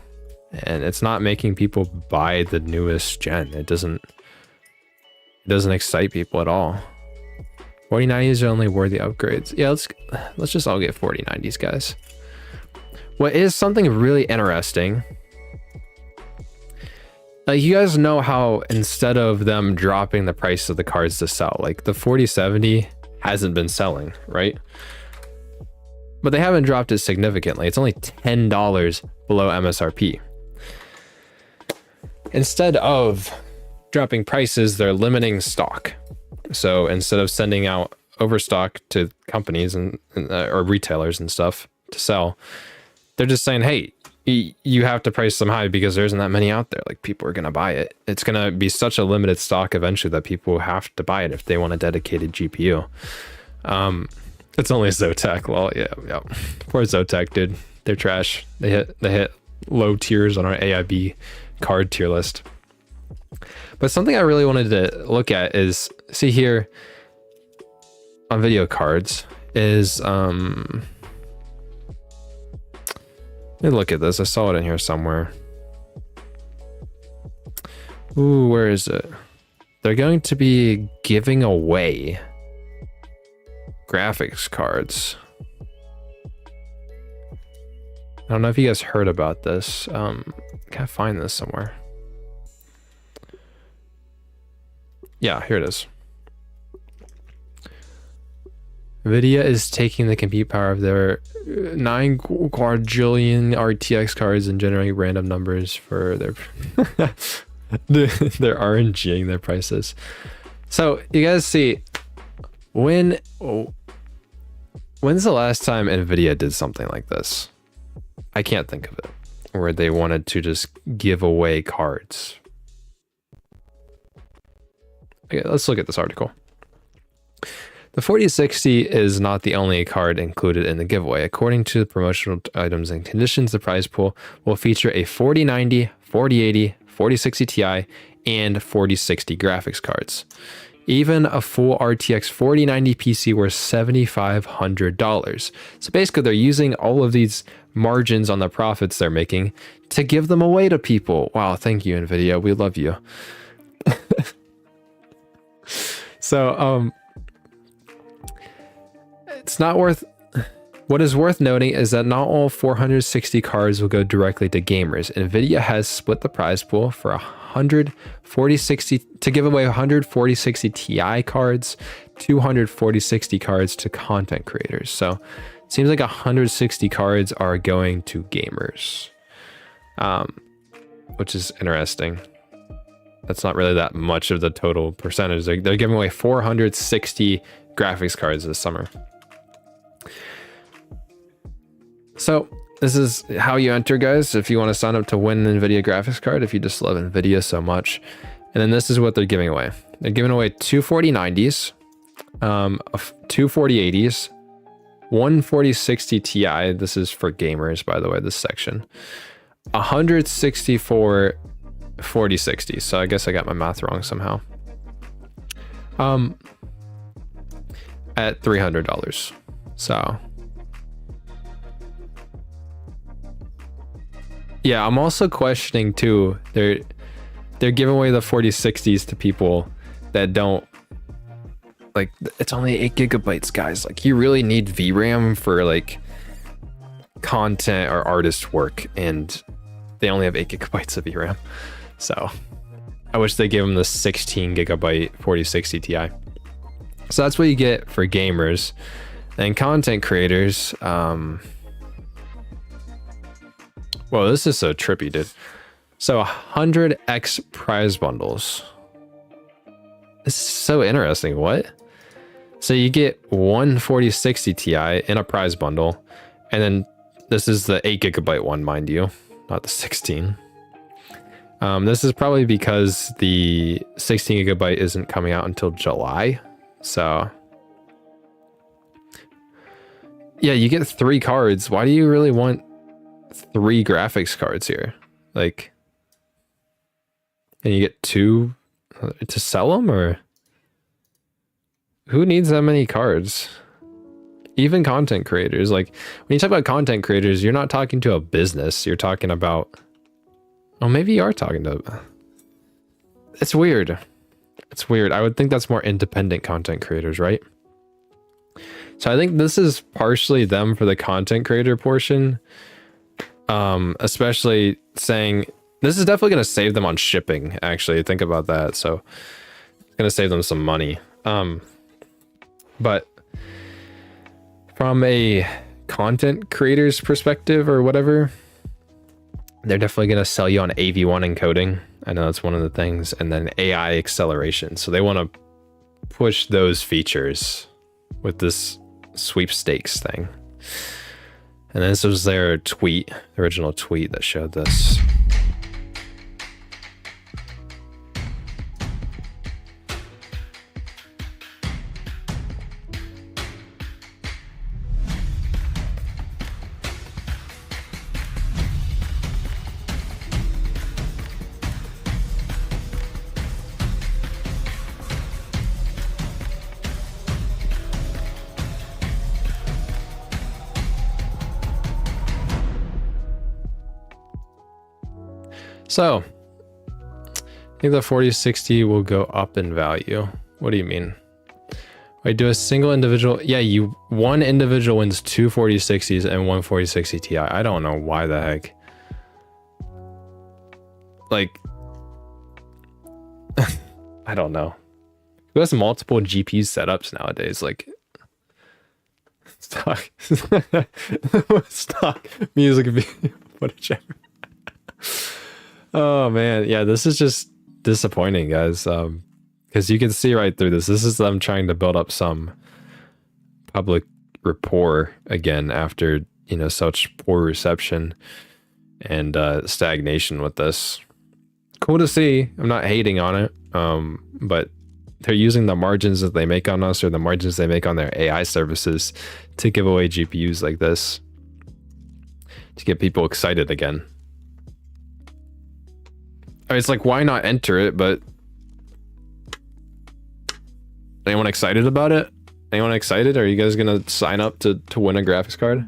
and it's not making people buy the newest gen. It doesn't excite people at all. 4090s are only worthy upgrades. Yeah, let's just all get 4090s, guys. What is something really interesting, like, you guys know how instead of them dropping the price of the cards to sell, like the 4070 hasn't been selling, right? But they haven't dropped it significantly. It's only $10 below MSRP. Instead of dropping prices, they're limiting stock. So instead of sending out overstock to companies and or retailers and stuff to sell, they're just saying, hey, you have to price them high because there isn't that many out there. Like, people are going to buy it. It's going to be such a limited stock eventually that people have to buy it if they want a dedicated GPU. It's only Zotac. Well, yeah. Poor Zotac, dude. They're trash. They hit low tiers on our AIB card tier list. But something I really wanted to look at is, see here on video cards is, let me look at this. I saw it in here somewhere. Ooh, where is it? They're going to be giving away graphics cards. I don't know if you guys heard about this. Can't find this somewhere. Yeah, here it is. Nvidia is taking the compute power of their 9 quadrillion RTX cards and generating random numbers for their they're RNGing their prices. So you guys see, when's the last time Nvidia did something like this? I can't think of it, where they wanted to just give away cards. Okay, let's look at this article. The 4060 is not the only card included in the giveaway. According to the promotional items and conditions, the prize pool will feature a 4090, 4080, 4060 Ti, and 4060 graphics cards. Even a full RTX 4090 PC worth $7,500. So basically, they're using all of these margins on the profits they're making to give them away to people. Wow, thank you, Nvidia. We love you. So, it's not worth. What is worth noting is that not all 460 cards will go directly to gamers. Nvidia has split the prize pool for 14060 to give away 14060 Ti cards, 24060 cards to content creators. So it seems like 160 cards are going to gamers, which is interesting. That's not really that much of the total percentage. They're giving away 460 graphics cards this summer. So this is how you enter, guys, if you want to sign up to win an NVIDIA graphics card, if you just love NVIDIA so much. And then this is what they're giving away. They're giving away 2 4090s, 2 4080s, 1 4060 Ti. This is for gamers, by the way, this section. 164 4060. So I guess I got my math wrong somehow. At $300. So yeah, I'm also questioning too. They're giving away the 4060s to people that don't like. It's only 8 gigabytes, guys. Like, you really need VRAM for like content or artist work, and they only have 8 gigabytes of VRAM. So I wish they gave them the 16 gigabyte 4060 Ti. So that's what you get for gamers and content creators. Whoa, this is so trippy, dude. So 100x prize bundles. This is so interesting. What? So you get one 4060 Ti in a prize bundle, and then this is the 8 gigabyte one, mind you, not the 16. This is probably because the 16 gigabyte isn't coming out until July. So yeah, you get 3 cards. Why do you really want 3 graphics cards here? Like, and you get 2 to sell them, or who needs that many cards? Even content creators. Like, when you talk about content creators, you're not talking to a business. You're talking about, oh, maybe you are talking to, it's weird. It's weird. I would think that's more independent content creators, right? So I think this is partially them for the content creator portion. Especially saying this is definitely going to save them on shipping. Actually, think about that. So it's going to save them some money. But from a content creator's perspective or whatever, they're definitely going to sell you on AV1 encoding. I know that's one of the things. And then AI acceleration. So they want to push those features with this sweepstakes thing. And this was their tweet, the original tweet that showed this. So, I think the 4060 will go up in value. What do you mean? Wait, do a single individual? Yeah, one individual wins two 4060s and one 4060 Ti. I don't know why the heck. Like, I don't know. Who has multiple GPU setups nowadays? Like, stock music video footage. Oh man, yeah, this is just disappointing, guys. Because you can see right through this. This is them trying to build up some public rapport again after, you know, such poor reception and stagnation with this. Cool to see. I'm not hating on it. But they're using the margins that they make on us or the margins they make on their AI services to give away GPUs like this to get people excited again. I mean, it's like, why not enter it? But anyone excited about it? Anyone excited? Are you guys gonna sign up to win a graphics card?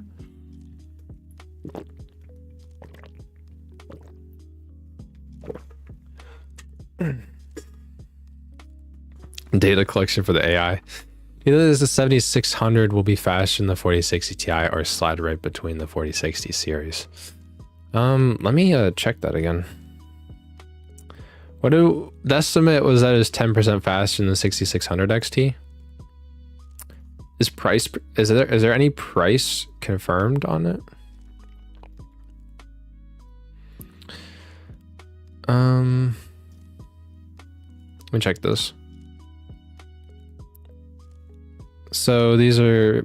Data collection for the AI. Either the 7600 will be faster than the 4060 Ti or slide right between the 4060 series. Let me check that again. The estimate was that it's 10% faster than the 6600 XT. Is there any price confirmed on it? Let me check this. So these are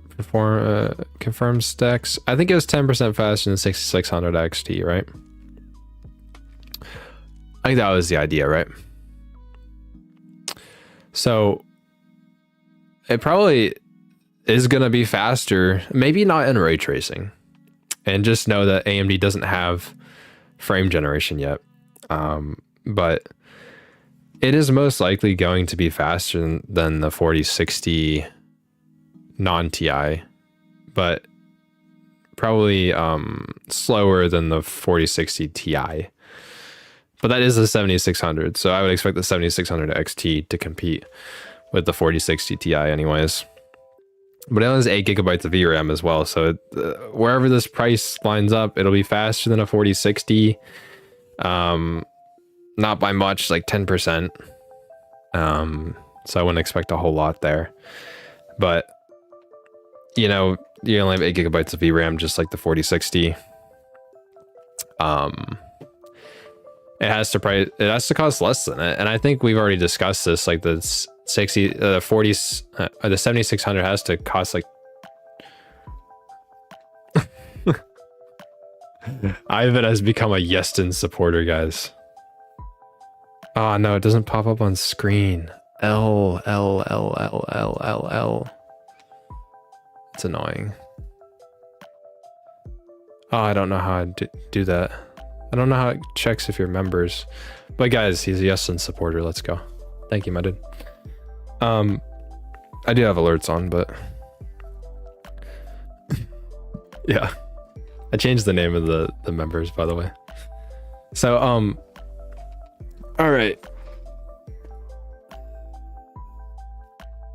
confirmed specs. I think it was 10% faster than the 6600 XT, right? I think that was the idea, right? So it probably is going to be faster, maybe not in ray tracing. And just know that AMD doesn't have frame generation yet. But it is most likely going to be faster than the 4060 non-TI, but probably slower than the 4060 Ti. But that is the 7600, so I would expect the 7600 XT to compete with the 4060 Ti anyways. But it has 8 gigabytes of VRAM as well, so wherever this price lines up, it'll be faster than a 4060. Not by much, like 10%. So I wouldn't expect a whole lot there. But, you know, you only have 8 gigabytes of VRAM, just like the 4060. It has to cost less than it, and I think we've already discussed this. Like the 7600 has to cost like. Ivan has become a Yeston supporter, guys. Oh no, it doesn't pop up on screen. L. It's annoying. Oh, I don't know how to do that. I don't know how it checks if you're members. But guys, he's a Yeston supporter. Let's go. Thank you, my dude. I do have alerts on, but yeah. I changed the name of the members, by the way. So, all right.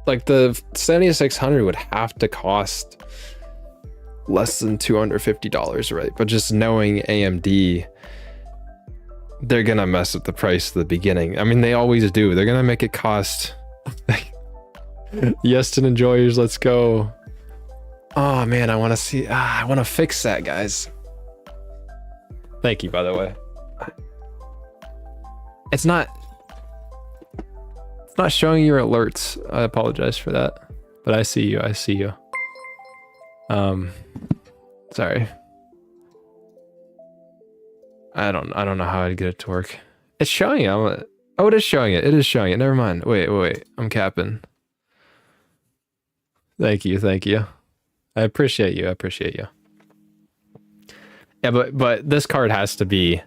Like the 7600 would have to cost less than $250, right? But just knowing AMD, they're gonna mess up the price at the beginning. I mean, they always do. They're gonna make it cost. Yeston enjoyers, let's go. Oh man, I want to see. I want to fix that, guys. Thank you, by the way. It's not showing your alerts. I apologize for that. But I see you. I see you. Sorry. I don't know how I'd get it to work. It's showing it. Oh, it is showing it. It is showing it. Never mind. Wait. I'm capping. Thank you. I appreciate you. Yeah, but this card has to be,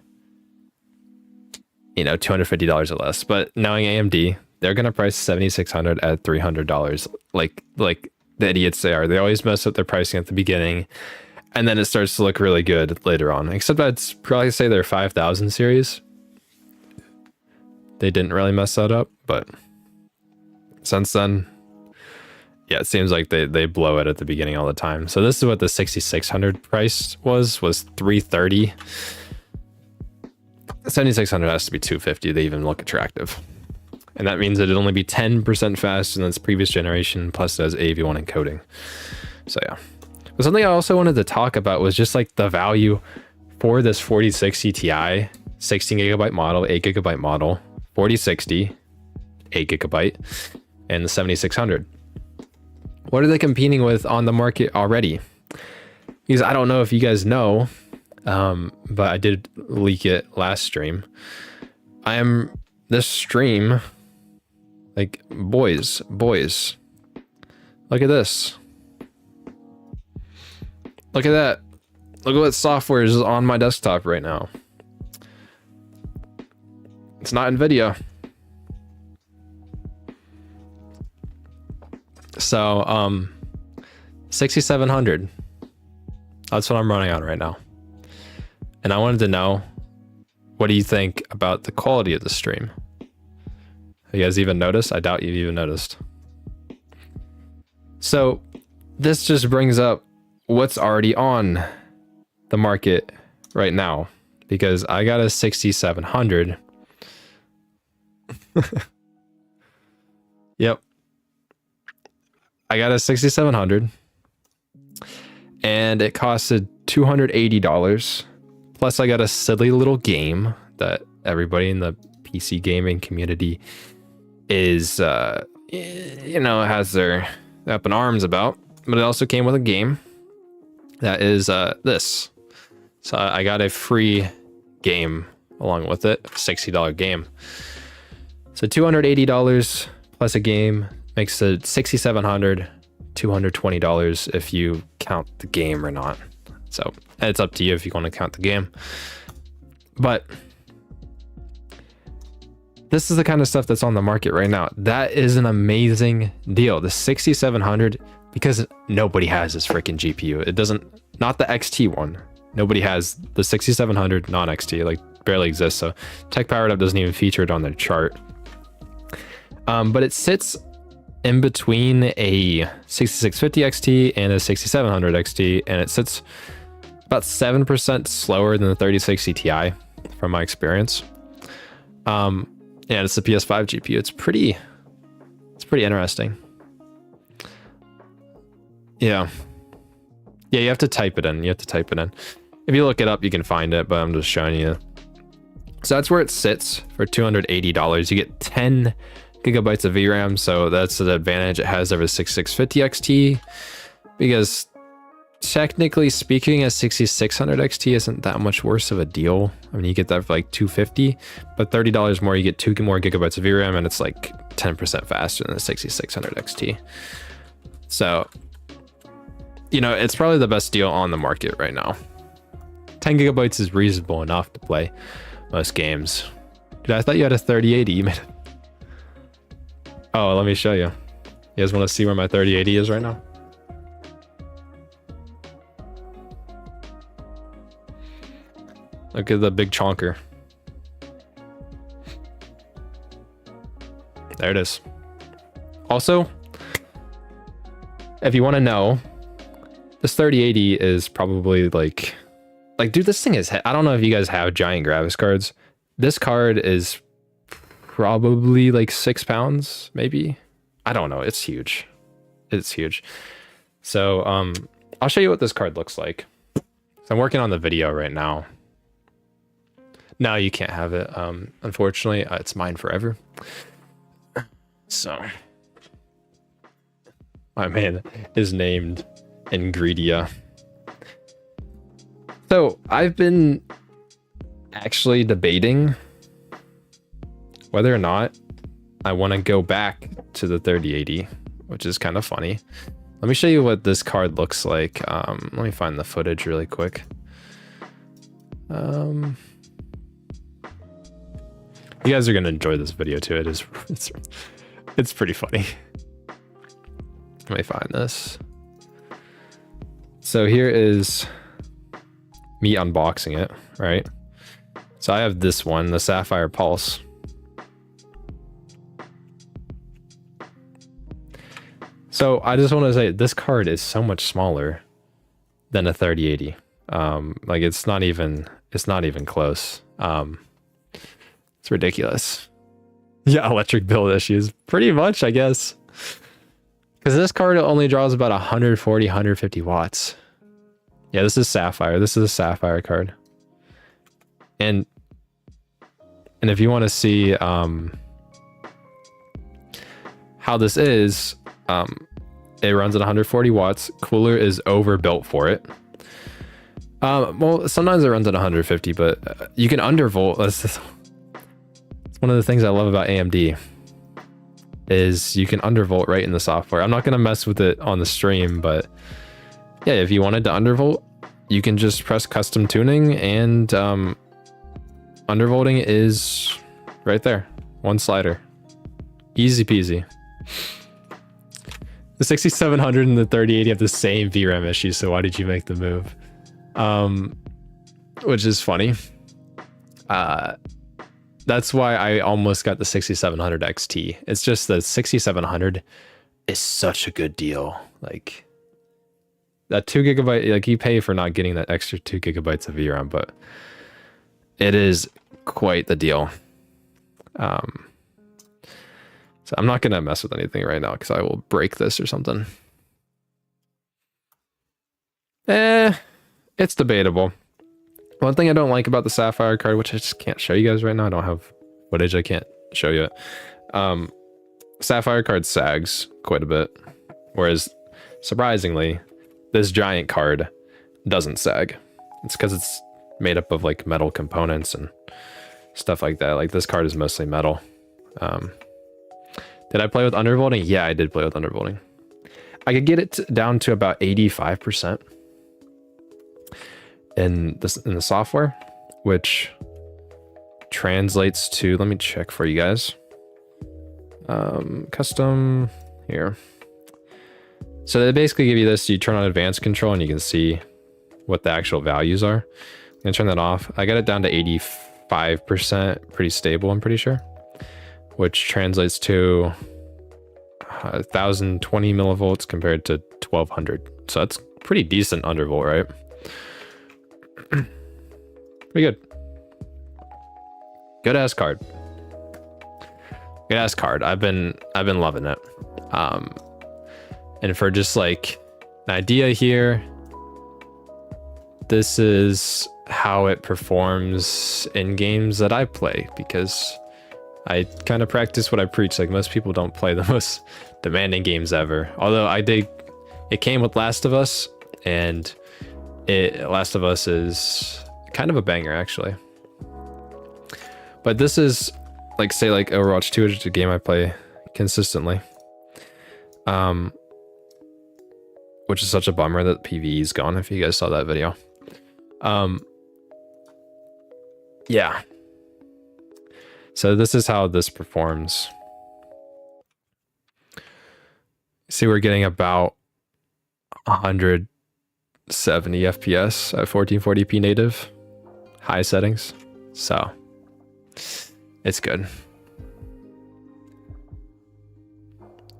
you know, $250 or less. But knowing AMD, they're gonna price 7600 at $300, like the idiots they are. They always mess up their pricing at the beginning, and then it starts to look really good later on. Except I'd probably say their 5000 series, they didn't really mess that up, but since then, yeah, it seems like they blow it at the beginning all the time. So this is what the 6600 price was 330. 7600 has to be 250 to even look attractive. And that means that it'll only be 10% faster than its previous generation, plus it has AV1 encoding. So yeah. But something I also wanted to talk about was just like the value for this 4060 Ti, 16 gigabyte model, 8 gigabyte model, 4060, 8 gigabyte, and the 7600. What are they competing with on the market already? Because I don't know if you guys know, but I did leak it last stream. This stream, like, boys, look at this. Look at that. Look at what software is on my desktop right now. It's not NVIDIA. So, 6700. That's what I'm running on right now. And I wanted to know, what do you think about the quality of the stream? Have you guys even noticed? I doubt you've even noticed. So this just brings up what's already on the market right now, because I got a 6700. Yep. I got a 6700 and it costed $280. Plus I got a silly little game that everybody in the PC gaming community is, you know, has their up in arms about, but it also came with a game that is this. So I got a free game along with it, $60 game. So $280 plus a game makes it $6,700, $220 if you count the game or not. So it's up to you if you want to count the game. But this is the kind of stuff that's on the market right now. That is an amazing deal. The 6700, because nobody has this freaking GPU. It doesn't, not the XT one. Nobody has the 6700 non-XT, like barely exists. So Tech Powered Up doesn't even feature it on their chart. But it sits in between a 6650 XT and a 6700 XT, and it sits about 7% slower than the 3060 Ti from my experience. Yeah, it's the PS5 GPU. It's pretty interesting. Yeah, you have to type it in. If you look it up, you can find it, but I'm just showing you. So that's where it sits for $280. You get 10 gigabytes of VRAM, so that's the advantage it has over 6650 XT, because technically speaking, a 6600 XT isn't that much worse of a deal. I mean, you get that for like $250, but $30 more, you get 2 more gigabytes of VRAM, and it's like 10% faster than the 6600 XT. So, you know, it's probably the best deal on the market right now. 10 gigabytes is reasonable enough to play most games. Dude, I thought you had a 3080. You made it. Oh, let me show you. You guys want to see where my 3080 is right now? Look at the big chonker. There it is. Also, if you want to know, this 3080 is probably like, dude, this thing is, I don't know if you guys have giant graphics cards. This card is probably like 6 pounds, maybe. I don't know. It's huge. It's huge. So, I'll show you what this card looks like. So I'm working on the video right now. No, you can't have it. Unfortunately, it's mine forever. So, my man is named Ingredia. So, I've been actually debating whether or not I want to go back to the 3080, which is kind of funny. Let me show you what this card looks like. Let me find the footage really quick. You guys are gonna enjoy this video too. It's pretty funny. Let me find this. So here is me unboxing it, right? So I have this one, the Sapphire Pulse. So I just want to say this card is so much smaller than a 3080. Like it's not even close. It's ridiculous. Yeah, electric build issues. Pretty much, I guess. Because this card only draws about 140, 150 watts. Yeah, this is Sapphire. This is a Sapphire card. And if you want to see how this is, it runs at 140 watts. Cooler is overbuilt for it. Well, sometimes it runs at 150, but you can undervolt. It's one of the things I love about AMD is you can undervolt right in the software. I'm not going to mess with it on the stream, but yeah, if you wanted to undervolt, you can just press custom tuning and undervolting is right there. One slider. Easy peasy. The 6700 and the 3080 have the same VRAM issue, so why did you make the move? Which is funny. That's why I almost got the 6700 XT. It's just the 6700 is such a good deal. Like that 2 gigabyte, like you pay for not getting that extra 2 gigabytes of VRAM, but it is quite the deal. So I'm not gonna mess with anything right now because I will break this or something. It's debatable. One thing I don't like about the Sapphire card, which I just can't show you guys right now, I don't have footage, I can't show you it. Sapphire card sags quite a bit, whereas surprisingly, this giant card doesn't sag. It's because it's made up of like metal components and stuff like that. Like this card is mostly metal. Did I play with undervolting? Yeah, I did play with undervolting. I could get it down to about 85% in the software, which translates to, let me check for you guys. Custom here. So they basically give you this, you turn on advanced control and you can see what the actual values are. I'm gonna turn that off. I got it down to 85%, pretty stable, I'm pretty sure. Which translates to 1020 millivolts compared to 1200. So that's pretty decent undervolt, right? Pretty good. Good ass card. Good ass card. I've been loving it. And for just like an idea here, this is how it performs in games that I play, because I kind of practice what I preach. Like most people don't play the most demanding games ever. Although it came with Last of Us, and Last of Us is kind of a banger actually. But this is like, say like Overwatch 2, which is a game I play consistently. Which is such a bummer that PvE is gone, if you guys saw that video. Yeah. So this is how this performs. See, we're getting about 170 FPS at 1440p native, high settings. So it's good.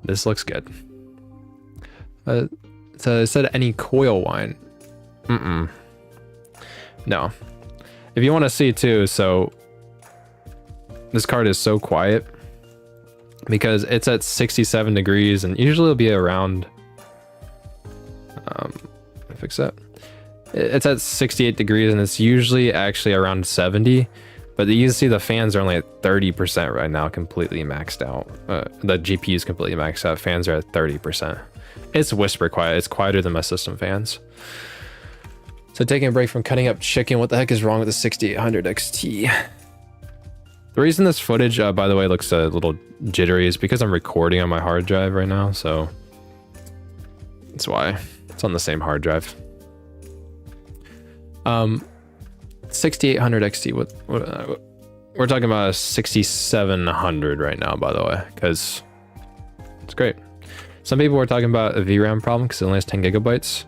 This looks good. So it said any coil whine. No. If you want to see too, so this card is so quiet because it's at 67 degrees and usually it'll be around, fix that. It's at 68 degrees and it's usually actually around 70, But you can see the fans are only at 30% right now, completely maxed out. The GPU is completely maxed out. Fans are at 30%. It's whisper quiet. It's quieter than my system fans. So taking a break from cutting up chicken, what the heck is wrong with the 6800 XT? The reason this footage, by the way, looks a little jittery is because I'm recording on my hard drive right now, so that's why. It's on the same hard drive. 6800 XT, we're talking about a 6700 right now, by the way, because it's great. Some people were talking about a VRAM problem because it only has 10 gigabytes,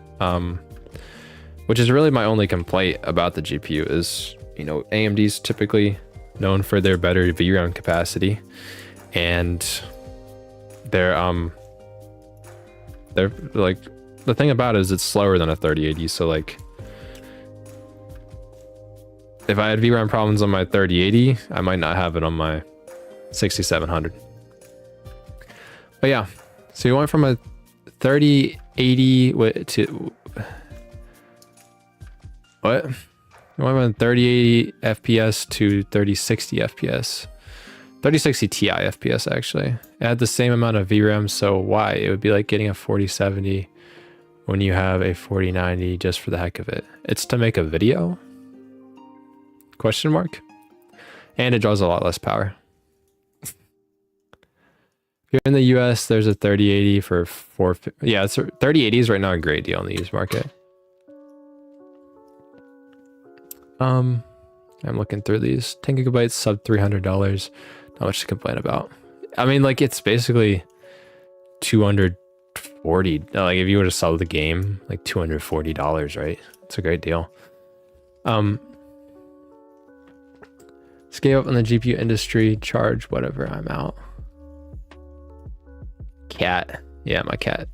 which is really my only complaint about the GPU is, you know, AMD's typically known for their better VRAM capacity, and they're like, the thing about it is it's slower than a 3080, so like, if I had VRAM problems on my 3080, I might not have it on my 6700. But yeah, so you went from a 3080 to what? You went from 3080 FPS to 3060 FPS. 3060 Ti FPS actually. It had the same amount of VRAM, so why? It would be like getting a 4070 when you have a 4090 just for the heck of it. It's to make a video? Question mark? And it draws a lot less power. If you're in the US, there's a 3080 for 450. Yeah, 3080 is right now a great deal in the used market. I'm looking through these. 10 gigabytes, sub $300. Not much to complain about. I mean, like, it's basically 240. Like, if you were to sell the game, like $240, right? It's a great deal. Scale up on the GPU industry, charge whatever, I'm out. Cat. Yeah, my cat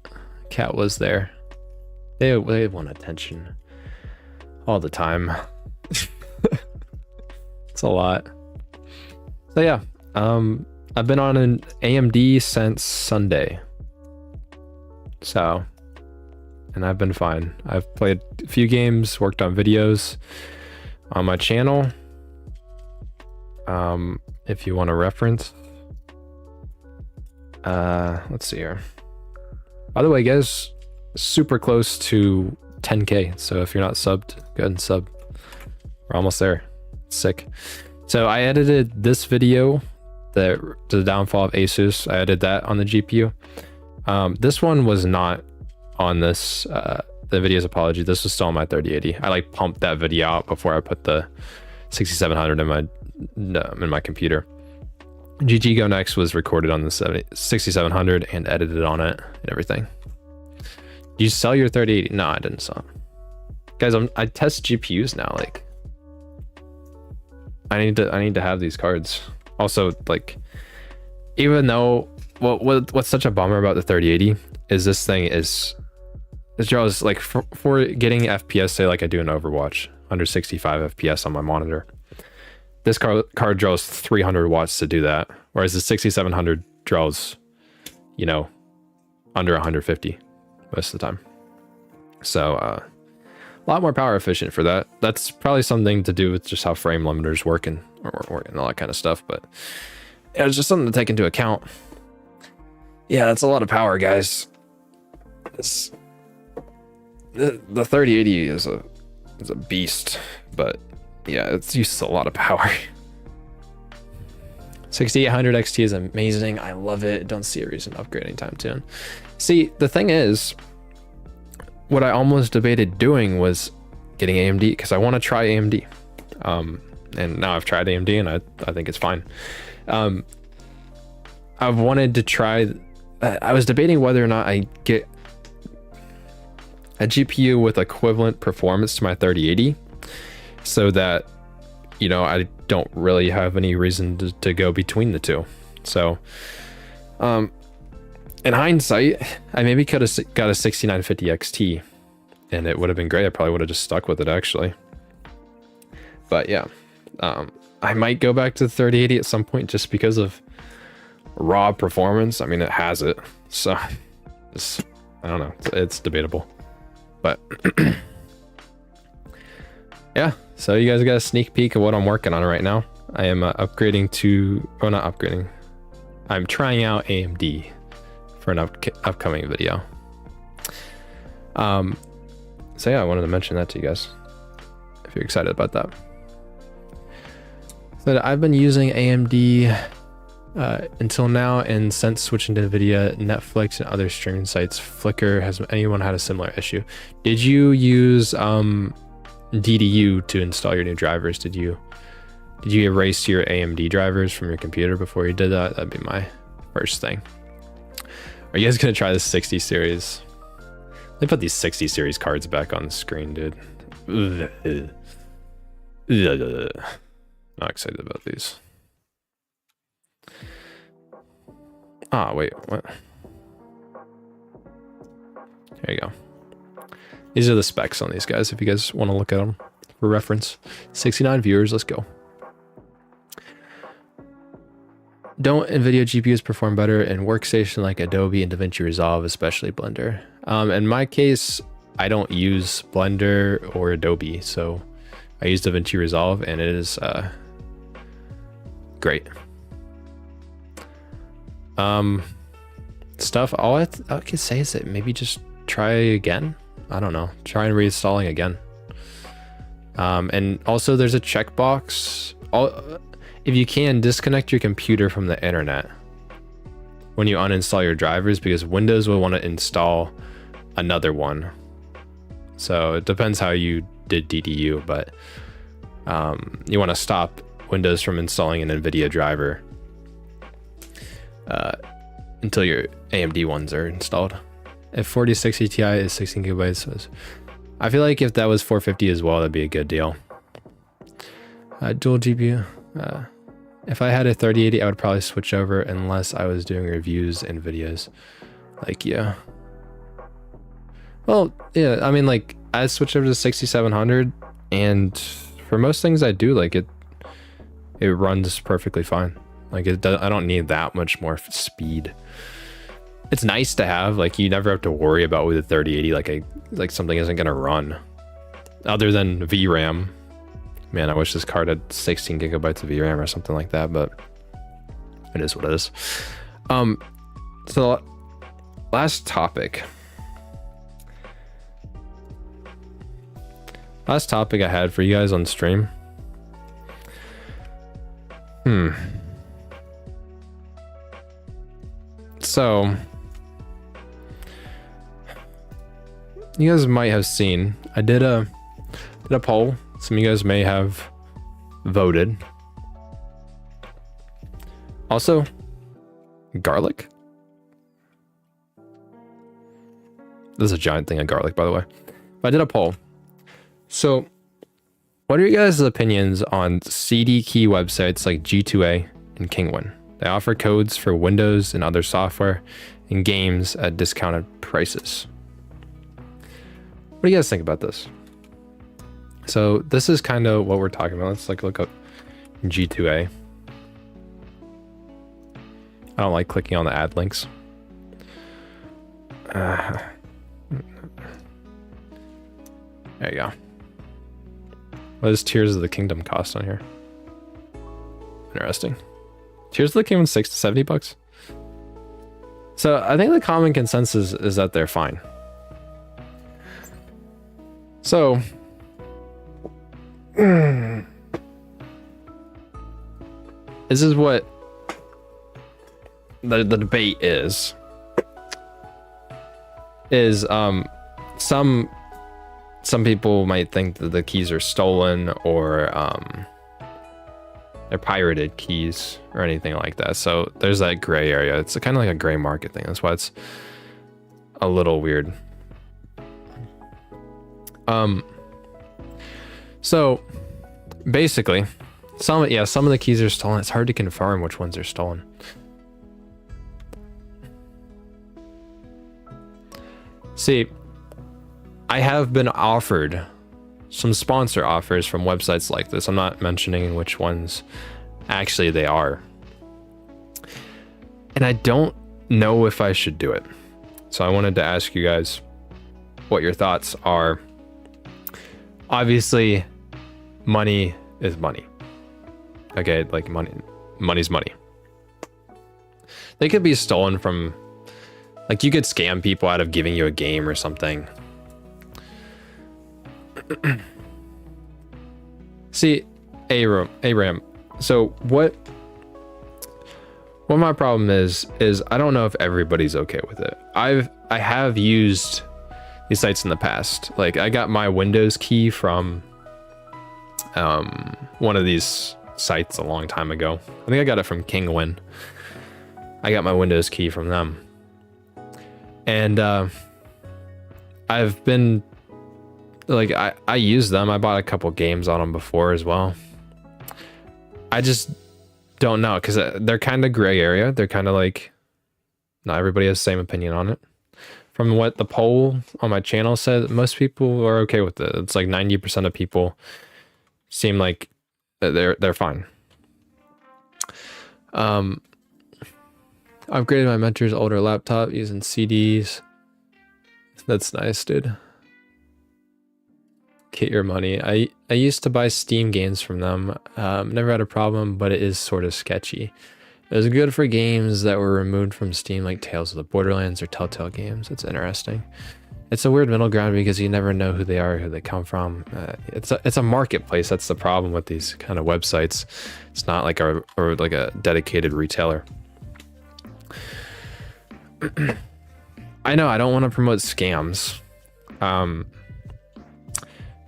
was there. They want attention all the time. It's a lot. So yeah, I've been on an AMD since Sunday. So, and I've been fine. I've played a few games, worked on videos on my channel. If you want a reference, let's see here. By the way, guys, super close to 10K. So if you're not subbed, go ahead and sub. We're almost there. Sick. So I edited this video, the downfall of Asus. I edited that on the GPU. This one was not on this, the video's apology. This was still on my 3080. I like pumped that video out before I put the 6700 in my computer. GG Go Next was recorded on the 6700 and edited on it and everything. Did you sell your 3080? No, I didn't sell it. Guys, I test GPUs now. Like, I need to have these cards. Also, like, even though what's such a bummer about the 3080 is this thing is draws like for getting FPS, say like I do in Overwatch, under 65 FPS on my monitor. This card draws 300 watts to do that, whereas the 6700 draws, you know, under 150 most of the time. So a lot more power efficient for that. That's probably something to do with just how frame limiters work and all that kind of stuff. But yeah, it's just something to take into account. Yeah, that's a lot of power, guys. The 3080 is a beast, but yeah, it's used a lot of power. 6800 XT is amazing. I love it. Don't see a reason to upgrade anytime soon. See, the thing is, what I almost debated doing was getting AMD because I want to try AMD. And now I've tried AMD and I think it's fine. I've wanted to try. I was debating whether or not I get a GPU with equivalent performance to my 3080, so that, you know, I don't really have any reason to go between the two. So, in hindsight, I maybe could have got a 6950 XT, and it would have been great. I probably would have just stuck with it actually. But yeah, I might go back to the 3080 at some point just because of raw performance. I mean, it has it, so I don't know. It's debatable, but yeah. So you guys got a sneak peek of what I'm working on right now. I am upgrading to, or not upgrading. I'm trying out AMD for an upcoming video. So yeah, I wanted to mention that to you guys if you're excited about that. So I've been using AMD until now, and since switching to Nvidia, Netflix, and other streaming sites, Flickr, has anyone had a similar issue? Did you use DDU to install your new drivers? Did you erase your AMD drivers from your computer before you did that? That'd be my first thing. Are you guys gonna try the 60 series? Let me put these 60 series cards back on the screen, dude. Not excited about these. Ah, wait, what? There you go. These are the specs on these guys, if you guys want to look at them for reference. 69 viewers, let's go. Don't NVIDIA GPUs perform better in workstation like Adobe and DaVinci Resolve, especially Blender? In my case, I don't use Blender or Adobe, so I use DaVinci Resolve, and it is great. Stuff, all I can say is that maybe just try again. I don't know, try and reinstalling again. And also there's a checkbox. If you can, disconnect your computer from the internet when you uninstall your drivers, because Windows will want to install another one. So it depends how you did DDU, but you want to stop Windows from installing an NVIDIA driver until your AMD ones are installed. If 4060 Ti is 16 gigabytes, I feel like if that was 450 as well, that'd be a good deal. Dual GPU. If I had a 3080, I would probably switch over unless I was doing reviews and videos. Like, yeah. Well, yeah, I mean, like, I switched over to 6700, and for most things I do, like, it runs perfectly fine. Like, I don't need that much more speed. It's nice to have, like, you never have to worry about with a 3080, like something isn't gonna run. Other than VRAM. Man, I wish this card had 16 gigabytes of VRAM or something like that, but it is what it is. So last topic. Last topic I had for you guys on stream. So you guys might have seen, I did a poll. Some of you guys may have voted. Also, garlic. This is a giant thing of garlic, by the way. But I did a poll. So, what are you guys' opinions on CD key websites like G2A and Kingwin? They offer codes for Windows and other software and games at discounted prices. What do you guys think about this? So this is kind of what we're talking about. Let's like look up G2A. I don't like clicking on the ad links. There you go. What does Tears of the Kingdom cost on here? Interesting. Tears of the Kingdom, 60 to 70 bucks. So I think the common consensus is that they're fine. So this is what the debate is some people might think that the keys are stolen or they're pirated keys or anything like that. So there's that gray area. It's kind of like a gray market thing. That's why it's a little weird. So basically, some of the keys are stolen. It's hard to confirm which ones are stolen. See, I have been offered some sponsor offers from websites like this. I'm not mentioning which ones actually they are. And I don't know if I should do it. So I wanted to ask you guys what your thoughts are. Obviously, money is money. Okay, like money's money. They could be stolen from, like you could scam people out of giving you a game or something. See, Aram. So what my problem is I don't know if everybody's okay with it. I have used these sites in the past. Like I got my Windows key from one of these sites a long time ago. I think I got it from Kingwin. I got my Windows key from them. And I've been like I use them. I bought a couple games on them before as well. I just don't know, because they're kind of gray area. They're kind of like, not everybody has the same opinion on it. From what the poll on my channel said, most people are okay with it. It's like 90% of people seem like they're fine. Upgraded my mentor's older laptop using CDs. That's nice, dude. Get your money. I used to buy Steam games from them. Never had a problem, but it is sort of sketchy. It was good for games that were removed from Steam, like Tales of the Borderlands or Telltale games. It's interesting. It's a weird middle ground because you never know who they are, who they come from. It's a marketplace. That's the problem with these kind of websites. It's not like like a dedicated retailer. I know I don't want to promote scams.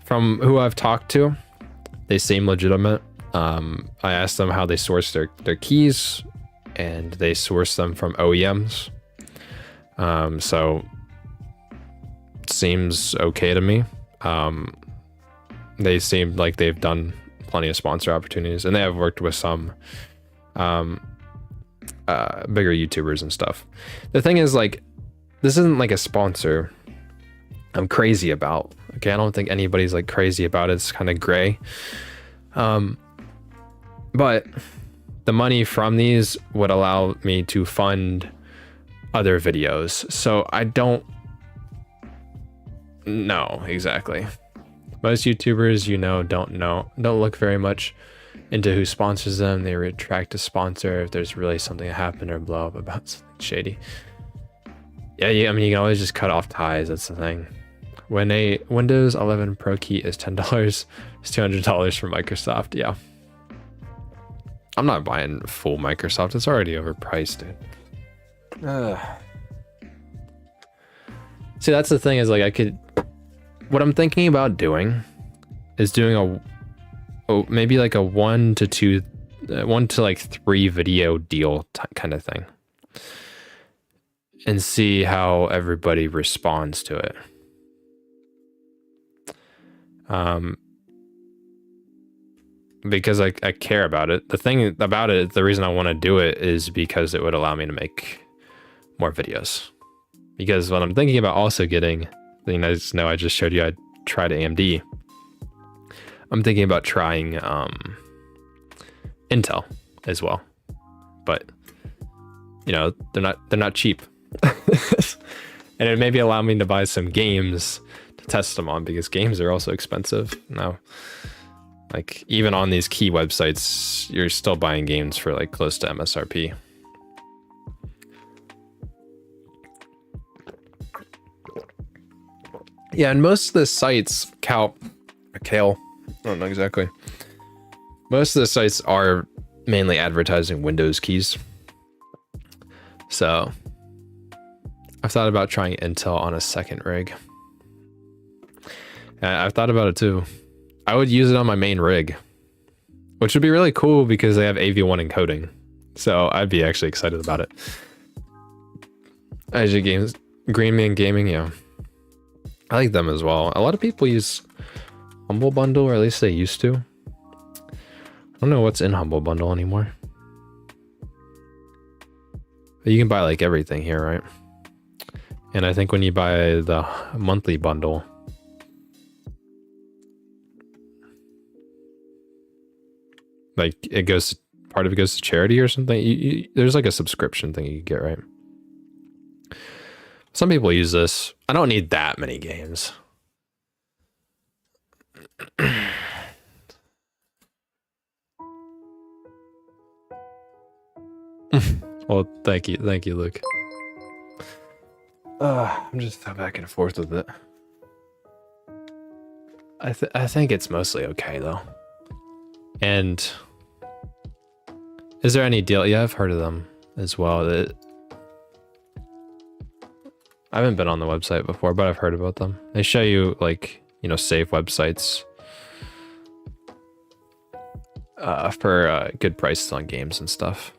From who I've talked to, they seem legitimate. I asked them how they source their keys, and they source them from OEMs. So seems okay to me. They seem like they've done plenty of sponsor opportunities, and they have worked with some bigger YouTubers and stuff. The thing is, like, this isn't like a sponsor I'm crazy about. Okay, I don't think anybody's like crazy about it. It's kind of gray. But the money from these would allow me to fund other videos. So I don't know exactly. Most YouTubers, don't look very much into who sponsors them. They retract a sponsor if there's really something that happened or blow up about something shady. Yeah, I mean, you can always just cut off ties. That's the thing. When a Windows 11 Pro key is $10, it's $200 from Microsoft. Yeah. I'm not buying full Microsoft. It's already overpriced, dude. See, that's the thing, is like what I'm thinking about doing is doing maybe like a 1 to 3 video deal kind of thing, and see how everybody responds to it. Because I care about it. The thing about it, the reason I want to do it is because it would allow me to make more videos. Because what I'm thinking about also getting, I just showed you I tried AMD. I'm thinking about trying Intel as well. But they're not cheap. And it maybe allow me to buy some games to test them on, because games are also expensive now. Like, even on these key websites, you're still buying games for like close to MSRP. Yeah, and most of the sites, Kale, I don't know exactly. Most of the sites are mainly advertising Windows keys. So I've thought about trying Intel on a second rig. And I've thought about it too. I would use it on my main rig, which would be really cool because they have AV1 encoding. So I'd be actually excited about it. IG Games, Green Man Gaming, yeah. I like them as well. A lot of people use Humble Bundle, or at least they used to. I don't know what's in Humble Bundle anymore. But you can buy like everything here, right? And I think when you buy the monthly bundle, like part of it goes to charity or something. There's like a subscription thing you can get, right? Some people use this. I don't need that many games. Well, thank you, Luke. I'm just back and forth with it. I think it's mostly okay though. And is there any deal? Yeah, I've heard of them as well. I haven't been on the website before, but I've heard about them. They show you like, you know, safe websites for good prices on games and stuff.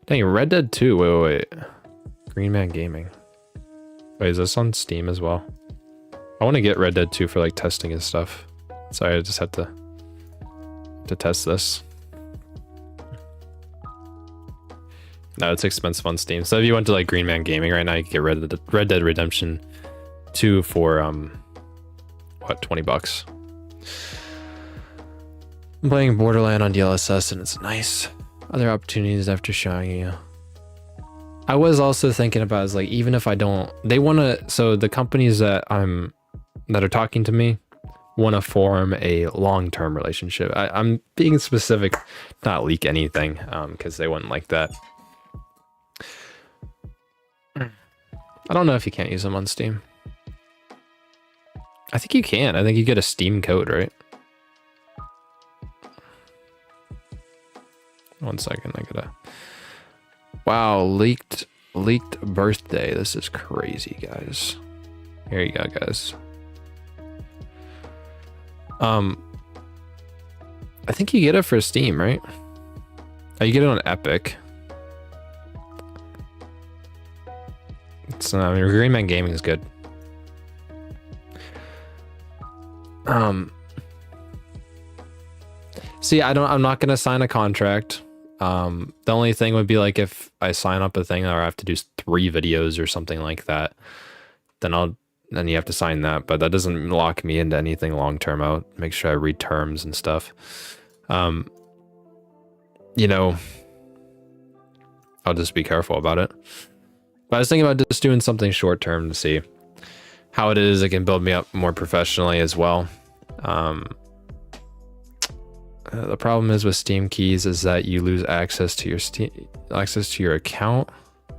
Dang, Red Dead 2. Wait. Green Man Gaming. Wait, is this on Steam as well? I want to get Red Dead 2 for like testing and stuff. Sorry, I just have to test this. No, it's expensive on Steam. So if you went to like Green Man Gaming right now, you could get Red Dead Redemption 2 for what, $20. I'm playing Borderland on DLSS and it's nice. Other opportunities after showing you. I was also thinking about is like, even if I don't, they want to, so the companies that are talking to me want to form a long-term relationship. I'm being specific, not leak anything, because they wouldn't like that. I don't know if you can't use them on Steam. I think you can. I think you get a Steam code, right? One second, I gotta. Wow, leaked birthday. This is crazy, guys. Here you go, guys. I think you get it for Steam, right? Oh, you get it on Epic. So, I mean, Green Man Gaming is good. See, I'm not gonna sign a contract. The only thing would be like if I sign up a thing or I have to do 3 videos or something like that, then you have to sign that, but that doesn't lock me into anything long term. I'll make sure I read terms and stuff. You know, I'll just be careful about it. But I was thinking about just doing something short term to see how it is. It can build me up more professionally as well. The problem is with Steam keys is that you lose access to your account.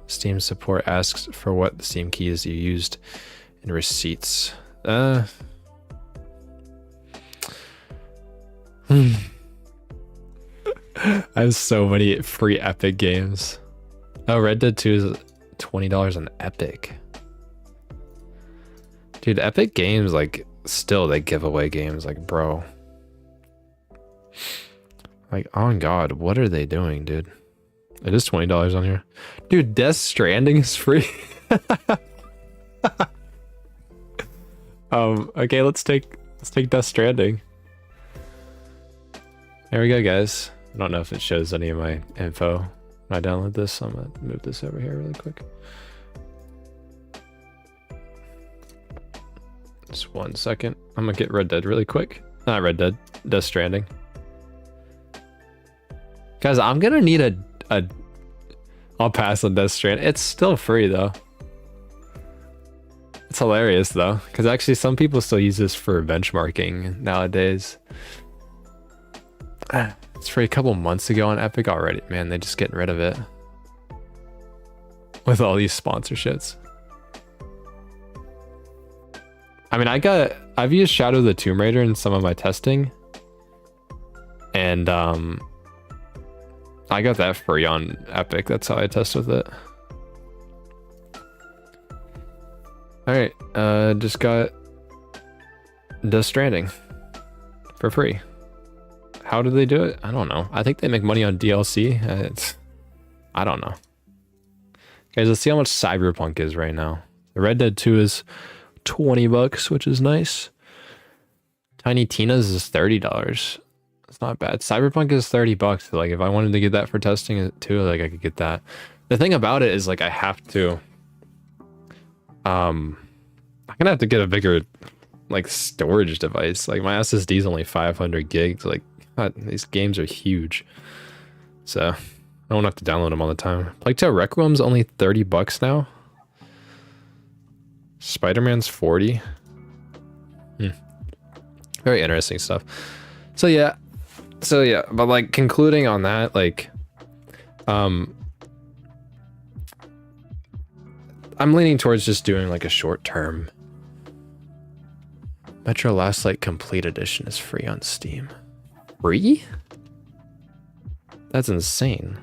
Steam support asks for what the Steam keys you used in receipts. I have so many free Epic games. Oh, Red Dead 2 is $20 on Epic. Dude, Epic Games, like, still they give away games, like, bro. Like, on God, what are they doing, dude? It is $20 on here. Dude, Death Stranding is free. Okay, let's take Death Stranding. There we go, guys. I don't know if it shows any of my info when I download this, so I'm gonna move this over here really quick. Just 1 second. I'm gonna get Red Dead really quick. Not Red Dead, Death Stranding. Guys, I'm gonna need I'll pass on Death Stranding. It's still free though. It's hilarious though, because actually some people still use this for benchmarking nowadays. It's free a couple months ago on Epic already. Man, they're just getting rid of it with all these sponsorships. I mean, I've used Shadow of the Tomb Raider in some of my testing, and I got that free on Epic. That's how I test with it. Alright, just got Death Stranding for free. How do they do it? I don't know. I think they make money on DLC. I don't know. Guys, let's see how much Cyberpunk is right now. The Red Dead 2 is $20, which is nice. Tiny Tina's is $30. It's not bad. Cyberpunk is $30. Like, if I wanted to get that for testing it too, like, I could get that. The thing about it is, like, I have to I'm gonna have to get a bigger, like, storage device. Like, my SSD is only 500 gigs. Like, God, these games are huge, so I don't have to download them all the time. Plague Tale Requiem's only $30 now. Spider-Man's 40. Very interesting stuff. So yeah, but like, concluding on that, like, I'm leaning towards just doing like a short term. Metro Last Light Complete Edition is free on Steam. Free? That's insane.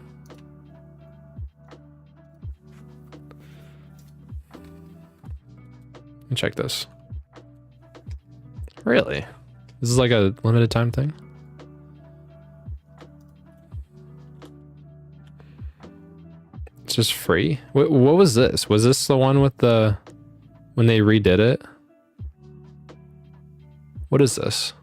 Let me check this. Really? This is like a limited time thing? It's just free? What was this? Was this the one with the... when they redid it? What is this?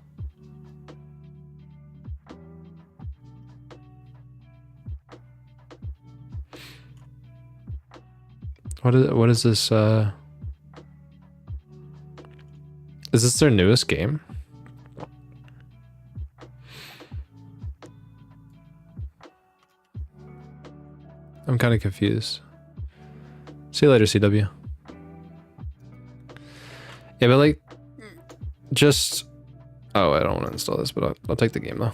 What is this, is this their newest game? I'm kind of confused. See you later, CW. Yeah, but like, just... oh, I don't want to install this, but I'll take the game though.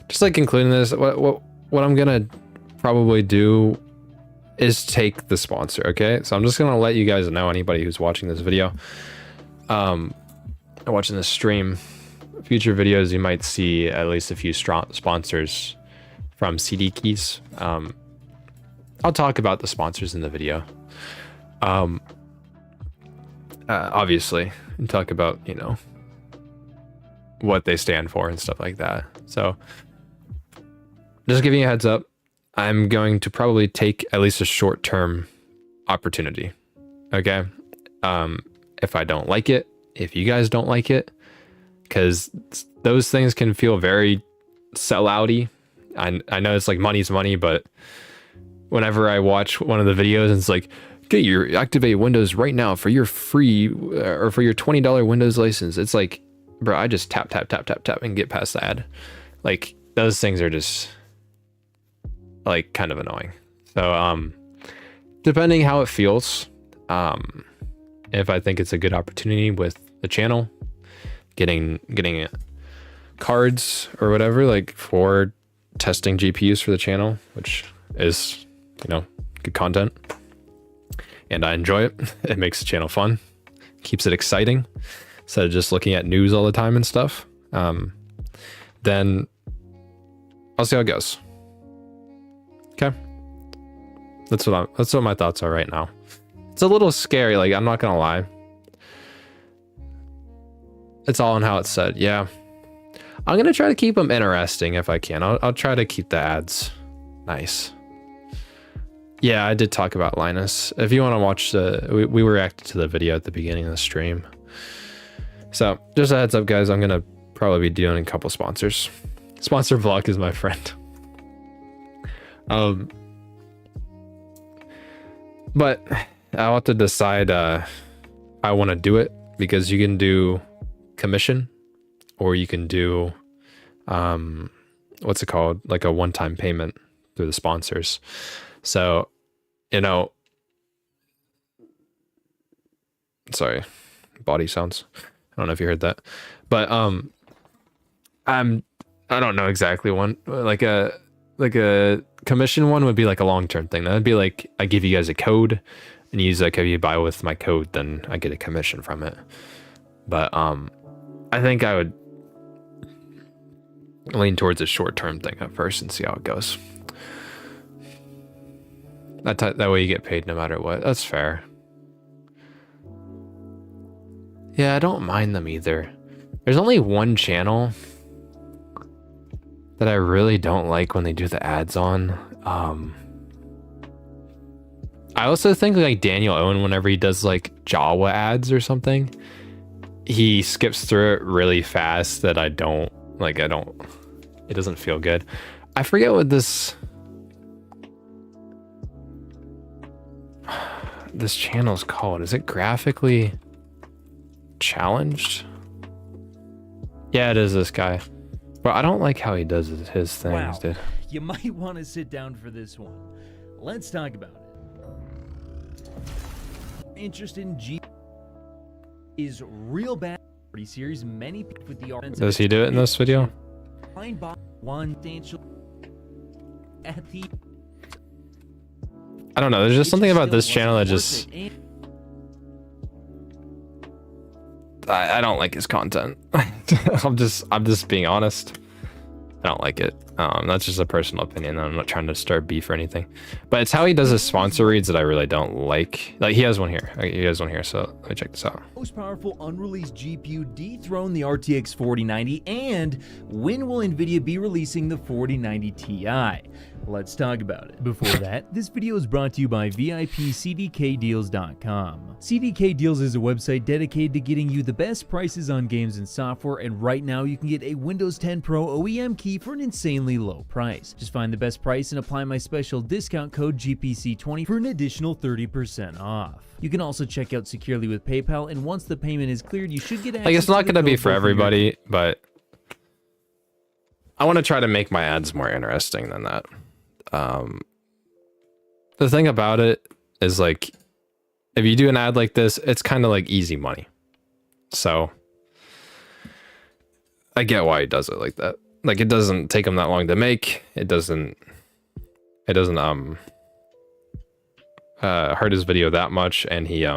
Just like concluding this, what I'm gonna probably do is take the sponsor, okay? So I'm just gonna let you guys know, anybody who's watching this video, watching this stream, future videos, you might see at least a few strong sponsors from CD keys. I'll talk about the sponsors in the video. Obviously, and talk about, you know, what they stand for and stuff like that. So just giving you a heads up, I'm going to probably take at least a short-term opportunity. Okay. If I don't like it, if you guys don't like it, because those things can feel very sellouty. I know it's like money's money, but whenever I watch one of the videos and it's like, get your activate Windows right now for your free or for your $20 Windows license, it's like, bro, I just tap and get past the ad. Like, those things are just like kind of annoying. So depending how it feels, if I think it's a good opportunity with the channel, getting cards or whatever, like for testing GPUs for the channel, which is, you know, good content, and I enjoy it. It makes the channel fun, keeps it exciting instead of just looking at news all the time and stuff. Then I'll see how it goes. Okay, that's what my thoughts are right now. It's a little scary, like, I'm not gonna lie. It's all in how it's said. Yeah, I'm gonna try to keep them interesting if I can. I'll try to keep the ads nice. Yeah, I did talk about Linus. If you want to watch we reacted to the video at the beginning of the stream. So just a heads up, guys, I'm gonna probably be doing a couple sponsors. Sponsor block is my friend. But I'll have to decide I want to do it, because you can do commission, or you can do what's it called, like a one-time payment through the sponsors. So, you know, sorry, body sounds, I don't know if you heard that, but I don't know exactly one, like a commission one would be like a long-term thing. That'd be like, I give you guys a code and you use that code, you buy with my code, then I get a commission from it. But I think I would lean towards a short-term thing at first and see how it goes. That way you get paid no matter what. That's fair. Yeah, I don't mind them either. There's only one channel that I really don't like when they do the ads on. I also think like Daniel Owen, whenever he does like Jawa ads or something, he skips through it really fast that it doesn't feel good. I forget what this channel's called. Is it Graphically Challenged? Yeah, it is this guy. But I don't like how he does his things, wow. dude. You might want to sit down for this one. Let's talk about it. Interest in G is real bad. Series many people with the Does he do it in this video? Find one substantial. at the I don't know. There's just something about this channel that just I don't like his content. I'm just being honest. I don't like it. That's just a personal opinion. I'm not trying to start beef or anything, but it's how he does his sponsor reads that I really don't like. Like he has one here. He has one here. So let me check this out. most powerful unreleased GPU dethrone the RTX 4090, and when will Nvidia be releasing the 4090 Ti? Let's talk about it. Before that, this video is brought to you by VIPCDKdeals.com. CDK Deals is a website dedicated to getting you the best prices on games and software, and right now you can get a Windows 10 Pro OEM key for an insanely low price. Just find the best price and apply my special discount code GPC20 for an additional 30% off. You can also check out securely with PayPal, and once the payment is cleared, you should get access Like it's not to the gonna be code for both of your everybody, but I want to try to make my ads more interesting than that. The thing about it is, like, if you do an ad like this, it's kind of like easy money. So I get why he does it like that. Like, it doesn't take him that long to make. It doesn't hurt his video that much, and he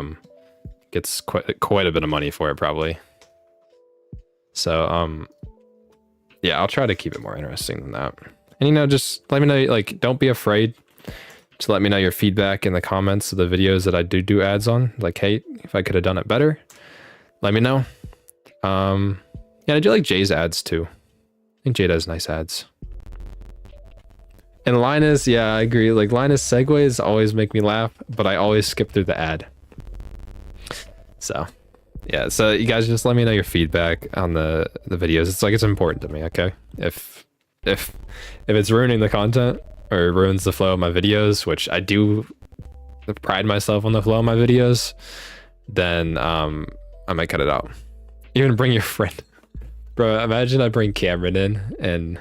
gets quite a bit of money for it probably. So yeah, I'll try to keep it more interesting than that. And you know, just let me know, like, don't be afraid to let me know your feedback in the comments of the videos that I do ads on. Like, hey, if I could have done it better, let me know. Yeah, I do like Jay's ads too. I think Jay does nice ads. And Linus, yeah, I agree. Like, Linus segues always make me laugh, but I always skip through the ad. So yeah, so you guys just let me know your feedback on the videos. It's like, it's important to me, okay? If it's ruining the content or ruins the flow of my videos, which I do pride myself on the flow of my videos, then I might cut it out. Even bring your friend. Bro, imagine I bring Cameron in and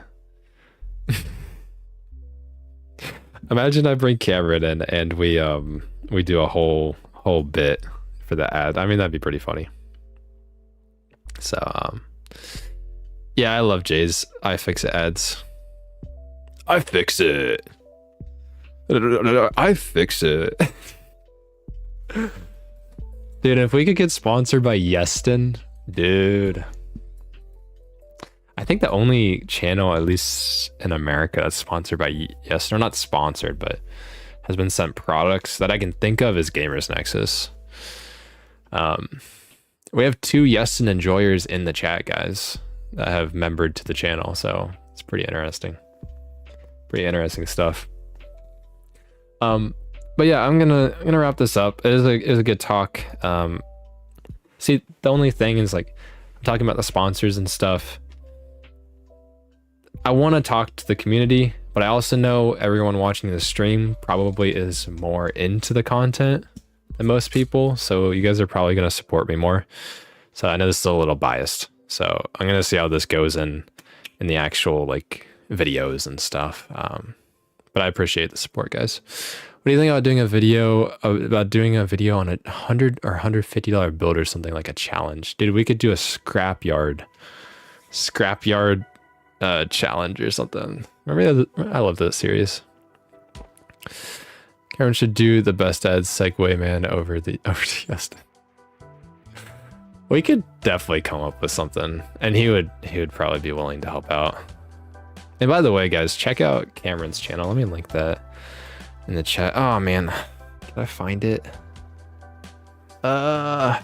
imagine I bring Cameron in and we do a whole bit for the ad. I mean, that'd be pretty funny. So yeah, I love Jay's iFixit ads. I fix it. I fix it. Dude, if we could get sponsored by Yeston, dude. I think the only channel, at least in America, that's sponsored by Yeston, or not sponsored, but has been sent products that I can think of, is Gamers Nexus. We have 2 Yeston enjoyers in the chat, guys, that have membered to the channel, so it's pretty interesting. Pretty interesting stuff. But yeah, I'm gonna wrap this up. It is a good talk. See, the only thing is, like, I'm talking about the sponsors and stuff. I want to talk to the community, but I also know everyone watching the stream probably is more into the content than most people, so you guys are probably going to support me more. So I know this is a little biased, so I'm going to see how this goes in the actual, like, videos and stuff. But I appreciate the support, guys. What do you think about doing a video on a $100 or $150 build or something, like a challenge? Dude, we could do a scrapyard challenge or something. Remember that? I love that series. Karen should do the best ads segue, man, over to Justin. We could definitely come up with something, and he would probably be willing to help out. And by the way, guys, check out Cameron's channel. Let me link that in the chat. Oh man, can I find it? Sounds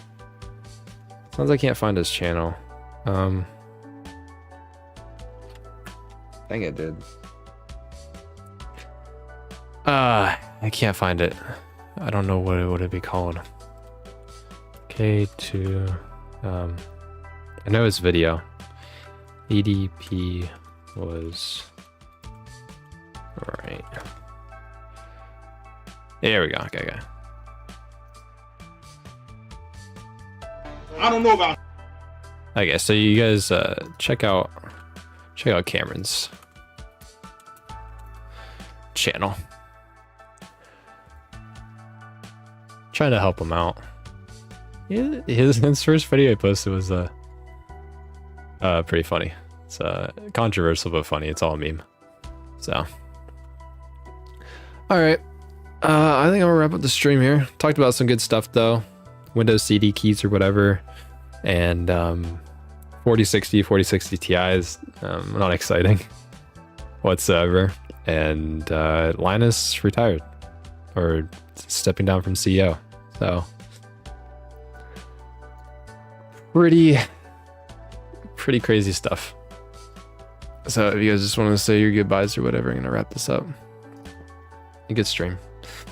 like I can't find his channel. Dang it, dude. I can't find it. I don't know what it would be called. K2. I know his video. EDP was. Alright. There we go. Okay. I don't know about. Okay, so you guys check out Cameron's channel. Trying to help him out. Yeah, his first video he posted was pretty funny. It's controversial but funny. It's all a meme. So All right. I think I'm gonna wrap up the stream here. Talked about some good stuff though. Windows CD keys or whatever. And 4060 Ti's, not exciting whatsoever. And Linus retired or stepping down from CEO. So pretty crazy stuff. So if you guys just want to say your goodbyes or whatever, I'm gonna wrap this up. A good stream.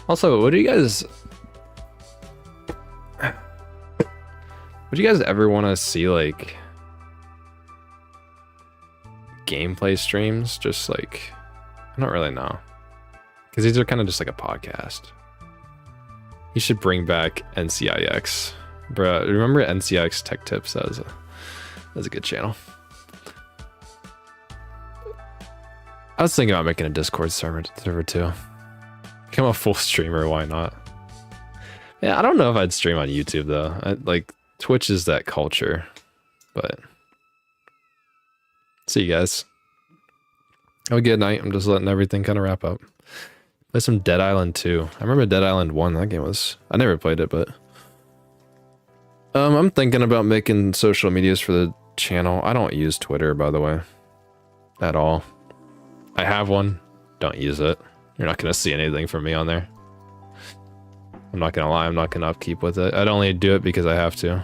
Also, would you guys ever want to see like gameplay streams? Just like, I don't really know, because these are kind of just like a podcast. You should bring back NCIX, bro. Remember NCIX Tech Tips? That was a good channel. I was thinking about making a Discord server too. Become a full streamer, why not? Yeah, I don't know if I'd stream on YouTube though. Like Twitch is that culture, but see you guys. Have a good night. I'm just letting everything kind of wrap up. Play some Dead Island 2. I remember Dead Island 1. That game was, I never played it, but I'm thinking about making social medias for the channel. I don't use Twitter, by the way, at all. I have one. Don't use it. You're not gonna see anything from me on there. I'm not gonna lie, I'm not gonna upkeep with it. I'd only do it because I have to.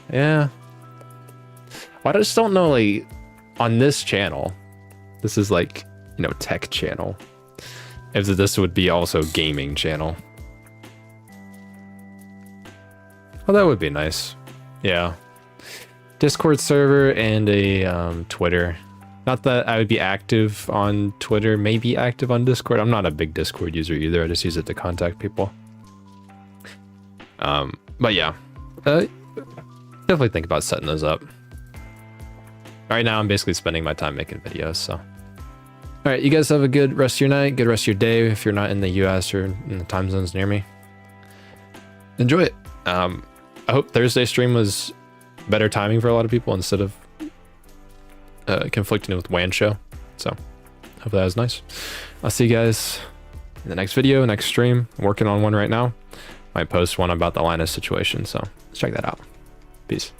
Yeah. Well, I just don't know, like, on this channel, this is like, you know, tech channel, if this would be also gaming channel. Oh, that would be nice. Yeah. Discord server and a Twitter. Not that I would be active on Twitter, maybe active on Discord. I'm not a big Discord user either. I just use it to contact people. But yeah, definitely think about setting those up. Right now, I'm basically spending my time making videos, so. All right, you guys have a good rest of your night, good rest of your day if you're not in the US or in the time zones near me. Enjoy it. I hope Thursday stream was better timing for a lot of people instead of conflicting with WAN show. So hope that was nice. I'll see you guys in the next video, next stream. I'm working on one right now. Might post one about the Linus situation, so let's check that out. Peace.